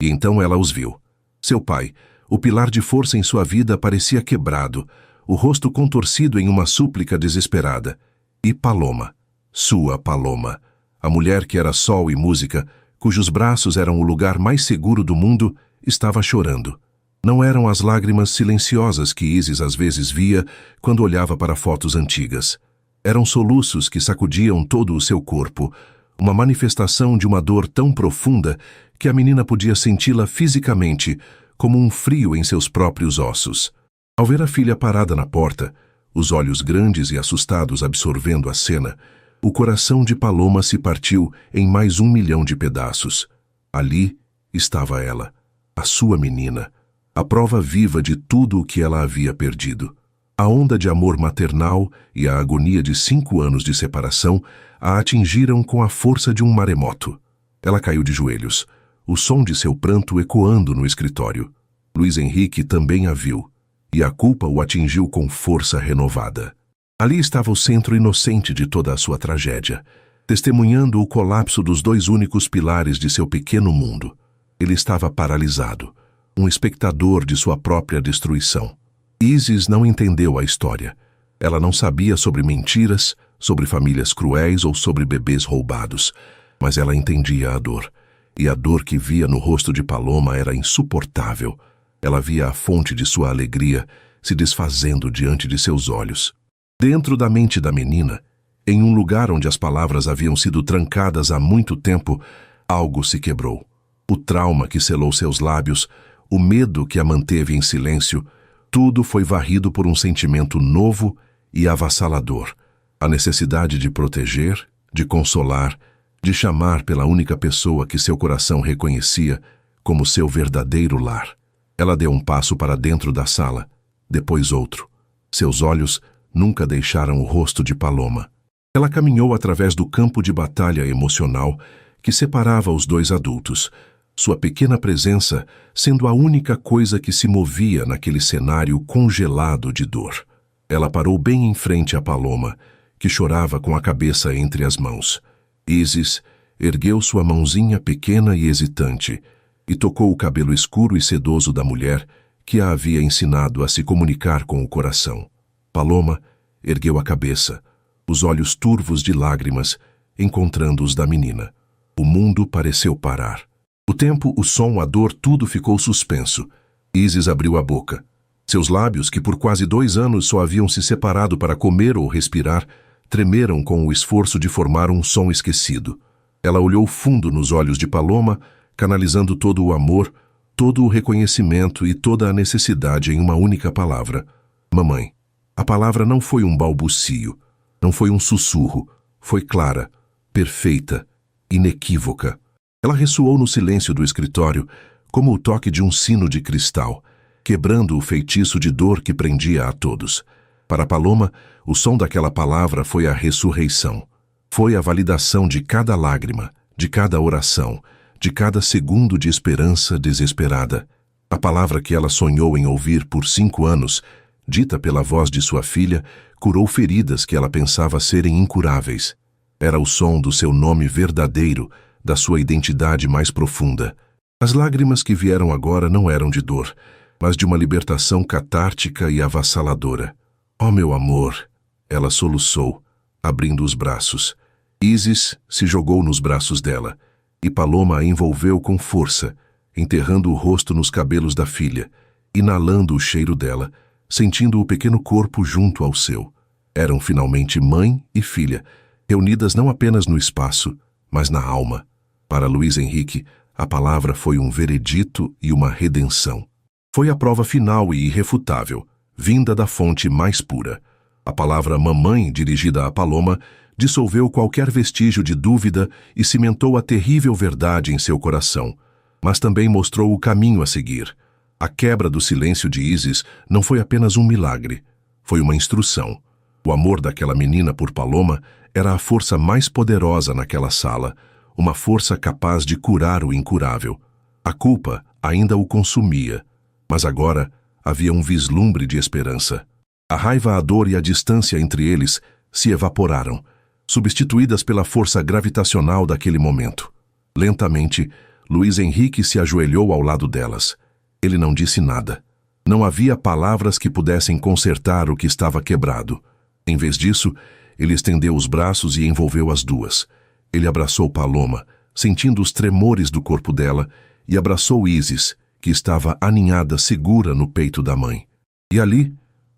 E então ela os viu. Seu pai, o pilar de força em sua vida, parecia quebrado, o rosto contorcido em uma súplica desesperada. E Paloma, sua Paloma, a mulher que era sol e música, cujos braços eram o lugar mais seguro do mundo, estava chorando. Não eram as lágrimas silenciosas que Isis às vezes via quando olhava para fotos antigas. Eram soluços que sacudiam todo o seu corpo, uma manifestação de uma dor tão profunda que a menina podia senti-la fisicamente, como um frio em seus próprios ossos. Ao ver a filha parada na porta, os olhos grandes e assustados absorvendo a cena, o coração de Paloma se partiu em mais 1 milhão de pedaços. Ali estava ela, a sua menina, a prova viva de tudo o que ela havia perdido. A onda de amor maternal e a agonia de 5 anos de separação a atingiram com a força de um maremoto. Ela caiu de joelhos, o som de seu pranto ecoando no escritório. Luiz Henrique também a viu, e a culpa o atingiu com força renovada. Ali estava o centro inocente de toda a sua tragédia, testemunhando o colapso dos 2 únicos pilares de seu pequeno mundo. Ele estava paralisado, um espectador de sua própria destruição. Isis não entendeu a história. Ela não sabia sobre mentiras, sobre famílias cruéis ou sobre bebês roubados, mas ela entendia a dor. E a dor que via no rosto de Paloma era insuportável. Ela via a fonte de sua alegria se desfazendo diante de seus olhos. Dentro da mente da menina, em um lugar onde as palavras haviam sido trancadas há muito tempo, algo se quebrou. O trauma que selou seus lábios, o medo que a manteve em silêncio, tudo foi varrido por um sentimento novo e avassalador. A necessidade de proteger, de consolar, de chamar pela única pessoa que seu coração reconhecia como seu verdadeiro lar. Ela deu um passo para dentro da sala, depois outro. Seus olhos nunca deixaram o rosto de Paloma. Ela caminhou através do campo de batalha emocional que separava os dois adultos, sua pequena presença sendo a única coisa que se movia naquele cenário congelado de dor. Ela parou bem em frente a Paloma, que chorava com a cabeça entre as mãos. Isis ergueu sua mãozinha pequena e hesitante e tocou o cabelo escuro e sedoso da mulher que a havia ensinado a se comunicar com o coração. Paloma ergueu a cabeça, os olhos turvos de lágrimas, encontrando os da menina. O mundo pareceu parar. O tempo, o som, a dor, tudo ficou suspenso. Isis abriu a boca. Seus lábios, que por quase 2 anos só haviam se separado para comer ou respirar, tremeram com o esforço de formar um som esquecido. Ela olhou fundo nos olhos de Paloma, canalizando todo o amor, todo o reconhecimento e toda a necessidade em uma única palavra. Mamãe. A palavra não foi um balbucio, não foi um sussurro, foi clara, perfeita, inequívoca. Ela ressoou no silêncio do escritório, como o toque de um sino de cristal, quebrando o feitiço de dor que prendia a todos. Para Paloma, o som daquela palavra foi a ressurreição. Foi a validação de cada lágrima, de cada oração, de cada segundo de esperança desesperada. A palavra que ela sonhou em ouvir por 5 anos, dita pela voz de sua filha, curou feridas que ela pensava serem incuráveis. Era o som do seu nome verdadeiro, da sua identidade mais profunda. As lágrimas que vieram agora não eram de dor, mas de uma libertação catártica e avassaladora. «Oh, meu amor!» ela soluçou, abrindo os braços. Isis se jogou nos braços dela, e Paloma a envolveu com força, enterrando o rosto nos cabelos da filha, inalando o cheiro dela, sentindo o pequeno corpo junto ao seu. Eram finalmente mãe e filha, reunidas não apenas no espaço, mas na alma. Para Luiz Henrique, a palavra foi um veredito e uma redenção. Foi a prova final e irrefutável, vinda da fonte mais pura. A palavra mamãe, dirigida a Paloma, dissolveu qualquer vestígio de dúvida e cimentou a terrível verdade em seu coração, mas também mostrou o caminho a seguir. A quebra do silêncio de Isis não foi apenas um milagre, foi uma instrução. O amor daquela menina por Paloma era a força mais poderosa naquela sala, uma força capaz de curar o incurável. A culpa ainda o consumia, mas agora havia um vislumbre de esperança. A raiva, a dor e a distância entre eles se evaporaram, substituídas pela força gravitacional daquele momento. Lentamente, Luiz Henrique se ajoelhou ao lado delas. Ele não disse nada. Não havia palavras que pudessem consertar o que estava quebrado. Em vez disso, ele estendeu os braços e envolveu as duas. Ele abraçou Paloma, sentindo os tremores do corpo dela, e abraçou Isis, que estava aninhada segura no peito da mãe. E ali,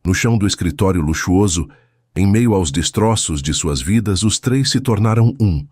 no chão do escritório luxuoso, em meio aos destroços de suas vidas, os 3 se tornaram um.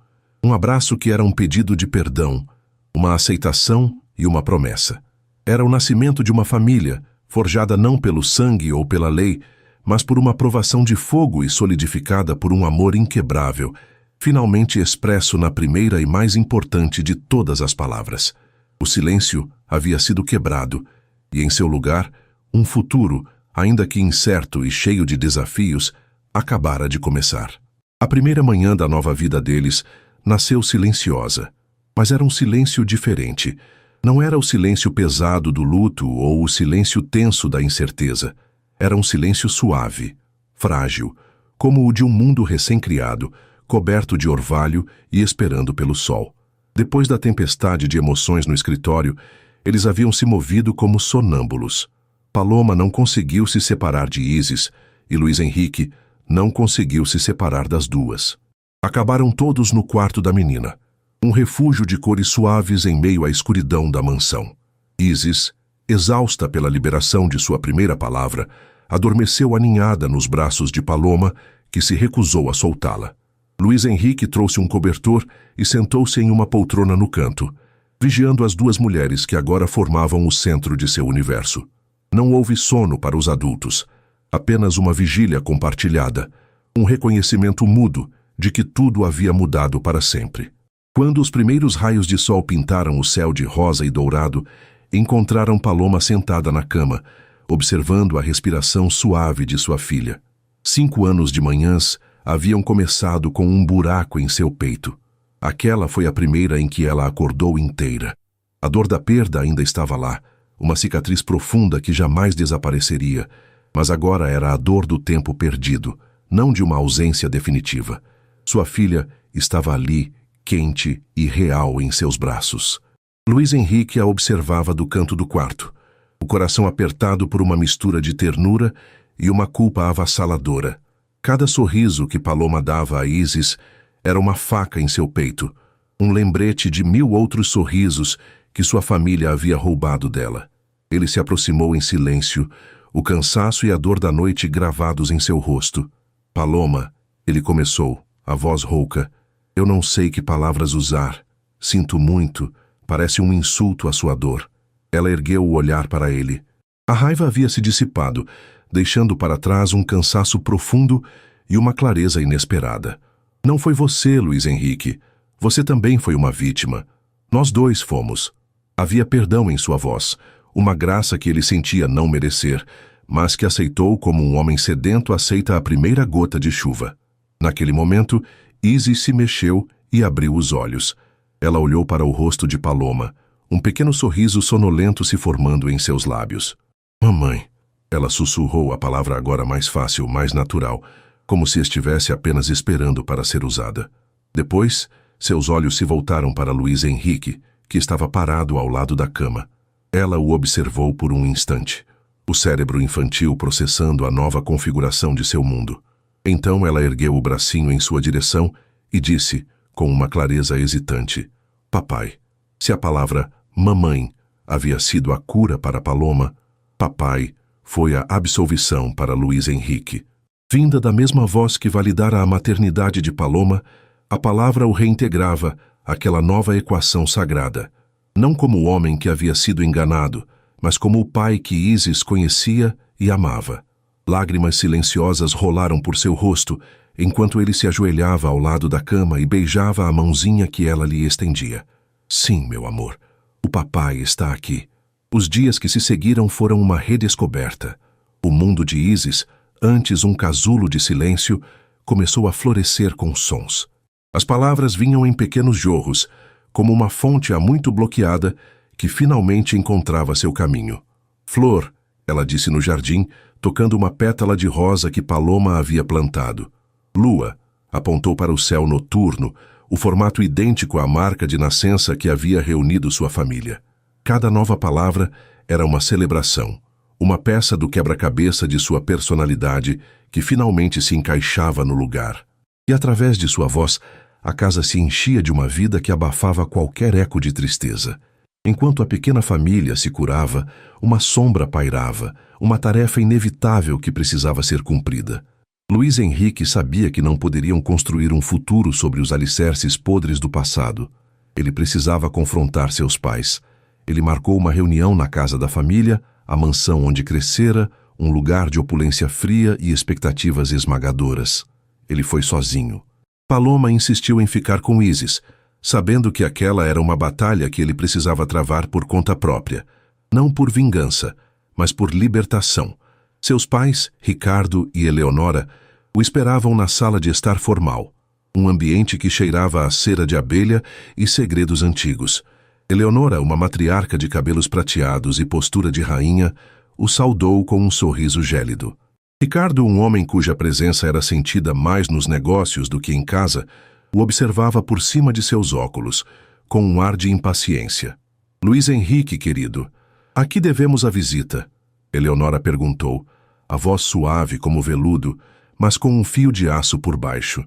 Um abraço que era um pedido de perdão, uma aceitação e uma promessa. Era o nascimento de uma família, forjada não pelo sangue ou pela lei, mas por uma provação de fogo e solidificada por um amor inquebrável, finalmente expresso na primeira e mais importante de todas as palavras. O silêncio havia sido quebrado, e em seu lugar, um futuro, ainda que incerto e cheio de desafios, acabara de começar. A primeira manhã da nova vida deles nasceu silenciosa, mas era um silêncio diferente. Não era o silêncio pesado do luto ou o silêncio tenso da incerteza. Era um silêncio suave, frágil, como o de um mundo recém-criado, coberto de orvalho e esperando pelo sol. Depois da tempestade de emoções no escritório, eles haviam se movido como sonâmbulos. Paloma não conseguiu se separar de Isis e Luiz Henrique não conseguiu se separar das duas. Acabaram todos no quarto da menina, um refúgio de cores suaves em meio à escuridão da mansão. Isis, exausta pela liberação de sua primeira palavra, adormeceu aninhada nos braços de Paloma, que se recusou a soltá-la. Luiz Henrique trouxe um cobertor e sentou-se em uma poltrona no canto, vigiando as duas mulheres que agora formavam o centro de seu universo. Não houve sono para os adultos, apenas uma vigília compartilhada, um reconhecimento mudo de que tudo havia mudado para sempre. Quando os primeiros raios de sol pintaram o céu de rosa e dourado, encontraram Paloma sentada na cama, observando a respiração suave de sua filha. 5 anos de manhãs haviam começado com um buraco em seu peito. Aquela foi a primeira em que ela acordou inteira. A dor da perda ainda estava lá, uma cicatriz profunda que jamais desapareceria, mas agora era a dor do tempo perdido, não de uma ausência definitiva. Sua filha estava ali, quente e real em seus braços. Luiz Henrique a observava do canto do quarto, o coração apertado por uma mistura de ternura e uma culpa avassaladora. Cada sorriso que Paloma dava a Isis era uma faca em seu peito, um lembrete de 1000 outros sorrisos que sua família havia roubado dela. Ele se aproximou em silêncio, o cansaço e a dor da noite gravados em seu rosto. Paloma, ele começou, a voz rouca. Eu não sei que palavras usar. Sinto muito, parece um insulto à sua dor. Ela ergueu o olhar para ele. A raiva havia se dissipado, deixando para trás um cansaço profundo e uma clareza inesperada. Não foi você, Luiz Henrique. Você também foi uma vítima. Nós dois fomos. Havia perdão em sua voz, uma graça que ele sentia não merecer, mas que aceitou como um homem sedento aceita a primeira gota de chuva. Naquele momento, Isis se mexeu e abriu os olhos. Ela olhou para o rosto de Paloma, um pequeno sorriso sonolento se formando em seus lábios. Mamãe. Ela sussurrou a palavra agora mais fácil, mais natural, como se estivesse apenas esperando para ser usada. Depois, seus olhos se voltaram para Luiz Henrique, que estava parado ao lado da cama. Ela o observou por um instante, o cérebro infantil processando a nova configuração de seu mundo. Então ela ergueu o bracinho em sua direção e disse, com uma clareza hesitante, Papai. Se a palavra mamãe havia sido a cura para Paloma, papai foi a absolvição para Luiz Henrique. Vinda da mesma voz que validara a maternidade de Paloma, a palavra o reintegrava àquela nova equação sagrada, não como o homem que havia sido enganado, mas como o pai que Isis conhecia e amava. Lágrimas silenciosas rolaram por seu rosto, enquanto ele se ajoelhava ao lado da cama e beijava a mãozinha que ela lhe estendia. Sim, meu amor, o papai está aqui. Os dias que se seguiram foram uma redescoberta. O mundo de Isis, antes um casulo de silêncio, começou a florescer com sons. As palavras vinham em pequenos jorros, como uma fonte há muito bloqueada que finalmente encontrava seu caminho. Flor, ela disse no jardim, tocando uma pétala de rosa que Paloma havia plantado. Lua, apontou para o céu noturno, o formato idêntico à marca de nascença que havia reunido sua família. Cada nova palavra era uma celebração, uma peça do quebra-cabeça de sua personalidade que finalmente se encaixava no lugar. E através de sua voz, a casa se enchia de uma vida que abafava qualquer eco de tristeza. Enquanto a pequena família se curava, uma sombra pairava, uma tarefa inevitável que precisava ser cumprida. Luiz Henrique sabia que não poderiam construir um futuro sobre os alicerces podres do passado. Ele precisava confrontar seus pais. Ele marcou uma reunião na casa da família, a mansão onde crescera, um lugar de opulência fria e expectativas esmagadoras. Ele foi sozinho. Paloma insistiu em ficar com Isis, sabendo que aquela era uma batalha que ele precisava travar por conta própria, não por vingança, mas por libertação. Seus pais, Ricardo e Eleonora, o esperavam na sala de estar formal, um ambiente que cheirava a cera de abelha e segredos antigos. Eleonora, uma matriarca de cabelos prateados e postura de rainha, o saudou com um sorriso gélido. Ricardo, um homem cuja presença era sentida mais nos negócios do que em casa, o observava por cima de seus óculos, com um ar de impaciência. Luiz Henrique, querido, a que devemos a visita? Eleonora perguntou, a voz suave como veludo, mas com um fio de aço por baixo.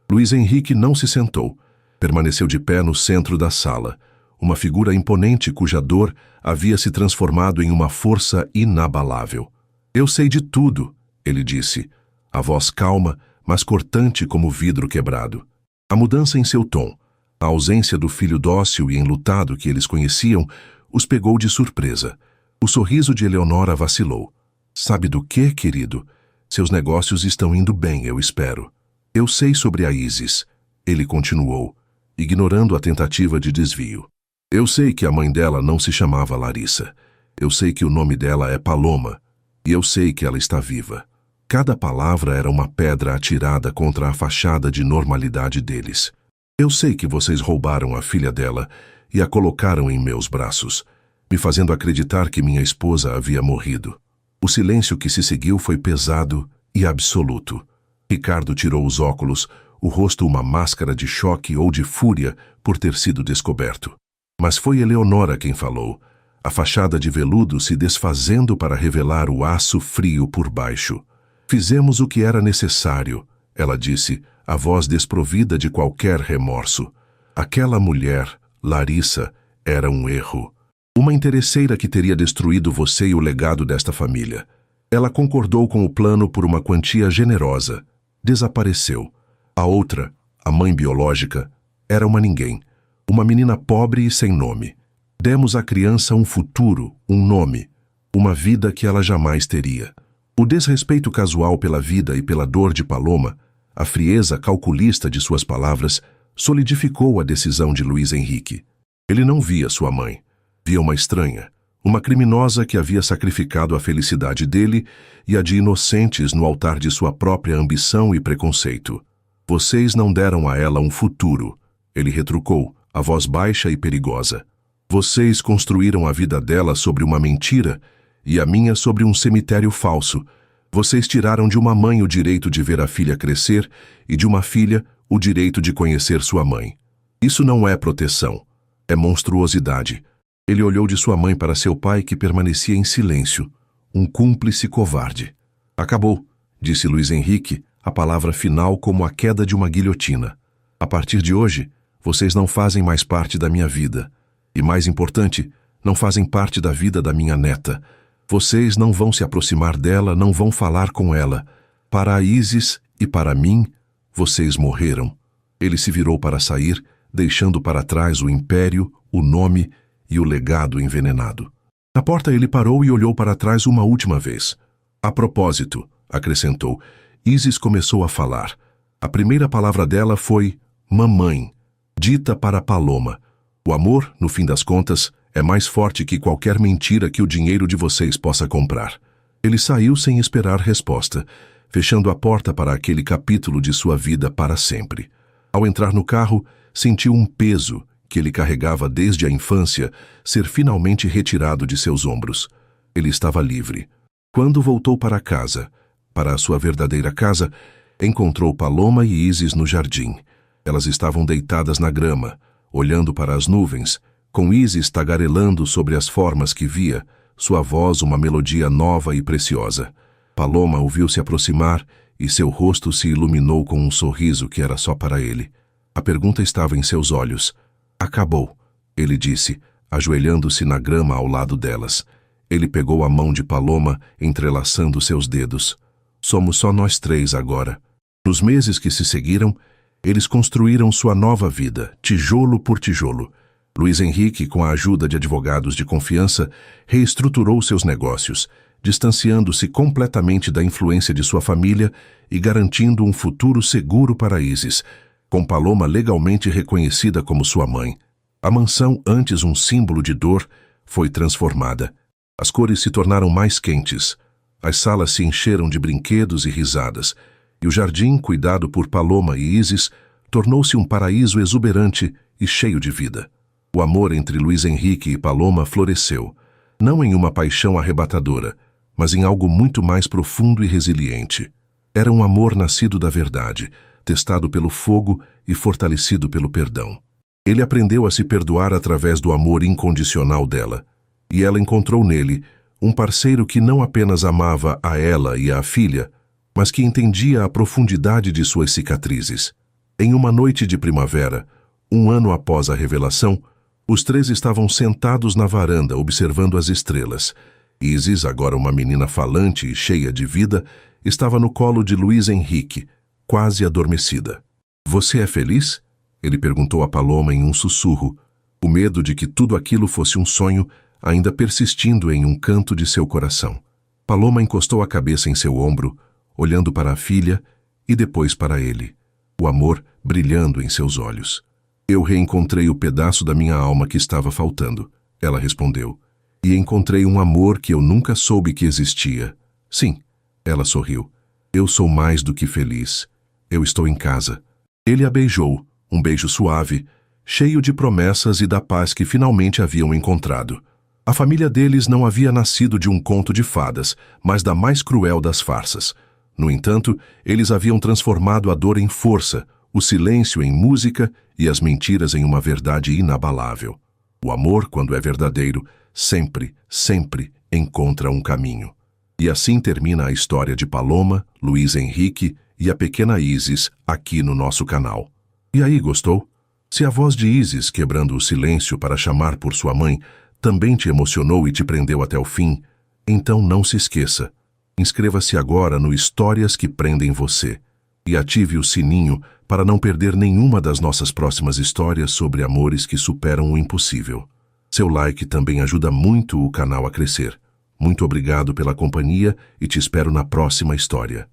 Luiz Henrique não se sentou. Permaneceu de pé no centro da sala, uma figura imponente cuja dor havia se transformado em uma força inabalável. Eu sei de tudo, ele disse, a voz calma, mas cortante como vidro quebrado. A mudança em seu tom, a ausência do filho dócil e enlutado que eles conheciam, os pegou de surpresa. O sorriso de Eleonora vacilou. Sabe do que, querido? Seus negócios estão indo bem, eu espero. Eu sei sobre a Isis, ele continuou, ignorando a tentativa de desvio. Eu sei que a mãe dela não se chamava Larissa. Eu sei que o nome dela é Paloma. E eu sei que ela está viva. Cada palavra era uma pedra atirada contra a fachada de normalidade deles. Eu sei que vocês roubaram a filha dela e a colocaram em meus braços, me fazendo acreditar que minha esposa havia morrido. O silêncio que se seguiu foi pesado e absoluto. Ricardo tirou os óculos, o rosto uma máscara de choque ou de fúria por ter sido descoberto. Mas foi Eleonora quem falou, a fachada de veludo se desfazendo para revelar o aço frio por baixo. Fizemos o que era necessário, ela disse, a voz desprovida de qualquer remorso. Aquela mulher, Larissa, era um erro. Uma interesseira que teria destruído você e o legado desta família. Ela concordou com o plano por uma quantia generosa. Desapareceu. A outra, a mãe biológica, era uma ninguém. Uma menina pobre e sem nome. Demos à criança um futuro, um nome, uma vida que ela jamais teria. O desrespeito casual pela vida e pela dor de Paloma, a frieza calculista de suas palavras, solidificou a decisão de Luiz Henrique. Ele não via sua mãe. Via uma estranha, uma criminosa que havia sacrificado a felicidade dele e a de inocentes no altar de sua própria ambição e preconceito. Vocês não deram a ela um futuro, ele retrucou, a voz baixa e perigosa. Vocês construíram a vida dela sobre uma mentira e a minha sobre um cemitério falso. Vocês tiraram de uma mãe o direito de ver a filha crescer e de uma filha o direito de conhecer sua mãe. Isso não é proteção, é monstruosidade. Ele olhou de sua mãe para seu pai que permanecia em silêncio, um cúmplice covarde. Acabou, disse Luiz Henrique, a palavra final como a queda de uma guilhotina. A partir de hoje, vocês não fazem mais parte da minha vida. E mais importante, não fazem parte da vida da minha neta. Vocês não vão se aproximar dela, não vão falar com ela. Para a Isis e para mim, vocês morreram. Ele se virou para sair, deixando para trás o império, o nome e o legado envenenado. Na porta ele parou e olhou para trás uma última vez. A propósito, acrescentou, Isis começou a falar. A primeira palavra dela foi mamãe, dita para Paloma. O amor, no fim das contas, é mais forte que qualquer mentira que o dinheiro de vocês possa comprar. Ele saiu sem esperar resposta, fechando a porta para aquele capítulo de sua vida para sempre. Ao entrar no carro, sentiu um peso que ele carregava desde a infância ser finalmente retirado de seus ombros. Ele estava livre. Quando voltou para casa, para a sua verdadeira casa, encontrou Paloma e Isis no jardim. Elas estavam deitadas na grama, olhando para as nuvens, com Isis tagarelando sobre as formas que via, sua voz uma melodia nova e preciosa. Paloma o viu se aproximar e seu rosto se iluminou com um sorriso que era só para ele. A pergunta estava em seus olhos. Acabou, ele disse, ajoelhando-se na grama ao lado delas. Ele pegou a mão de Paloma, entrelaçando seus dedos. Somos só nós três agora. Nos meses que se seguiram, eles construíram sua nova vida, tijolo por tijolo. Luiz Henrique, com a ajuda de advogados de confiança, reestruturou seus negócios, distanciando-se completamente da influência de sua família e garantindo um futuro seguro para Isis, com Paloma legalmente reconhecida como sua mãe. A mansão, antes um símbolo de dor, foi transformada. As cores se tornaram mais quentes. As salas se encheram de brinquedos e risadas, e o jardim, cuidado por Paloma e Isis, tornou-se um paraíso exuberante e cheio de vida. O amor entre Luiz Henrique e Paloma floresceu, não em uma paixão arrebatadora, mas em algo muito mais profundo e resiliente. Era um amor nascido da verdade, testado pelo fogo e fortalecido pelo perdão. Ele aprendeu a se perdoar através do amor incondicional dela, e ela encontrou nele um parceiro que não apenas amava a ela e a filha, mas que entendia a profundidade de suas cicatrizes. Em uma noite de primavera, um ano após a revelação, os três estavam sentados na varanda observando as estrelas. Isis, agora uma menina falante e cheia de vida, estava no colo de Luiz Henrique, quase adormecida. Você é feliz? Ele perguntou a Paloma em um sussurro, o medo de que tudo aquilo fosse um sonho ainda persistindo em um canto de seu coração. Paloma encostou a cabeça em seu ombro, olhando para a filha e depois para ele, o amor brilhando em seus olhos. Eu reencontrei o pedaço da minha alma que estava faltando, ela respondeu, e encontrei um amor que eu nunca soube que existia, Sim, ela sorriu. Eu sou mais do que feliz. Eu estou em casa. Ele a beijou, um beijo suave, cheio de promessas e da paz que finalmente haviam encontrado. A família deles não havia nascido de um conto de fadas, mas da mais cruel das farsas. No entanto, eles haviam transformado a dor em força, o silêncio em música e as mentiras em uma verdade inabalável. O amor, quando é verdadeiro, sempre, sempre encontra um caminho. E assim termina a história de Paloma, Luiz Henrique e a pequena Isis aqui no nosso canal. E aí, gostou? Se a voz de Isis quebrando o silêncio para chamar por sua mãe também te emocionou e te prendeu até o fim, então não se esqueça. Inscreva-se agora no Histórias que Prendem Você e ative o sininho para não perder nenhuma das nossas próximas histórias sobre amores que superam o impossível. Seu like também ajuda muito o canal a crescer. Muito obrigado pela companhia e te espero na próxima história.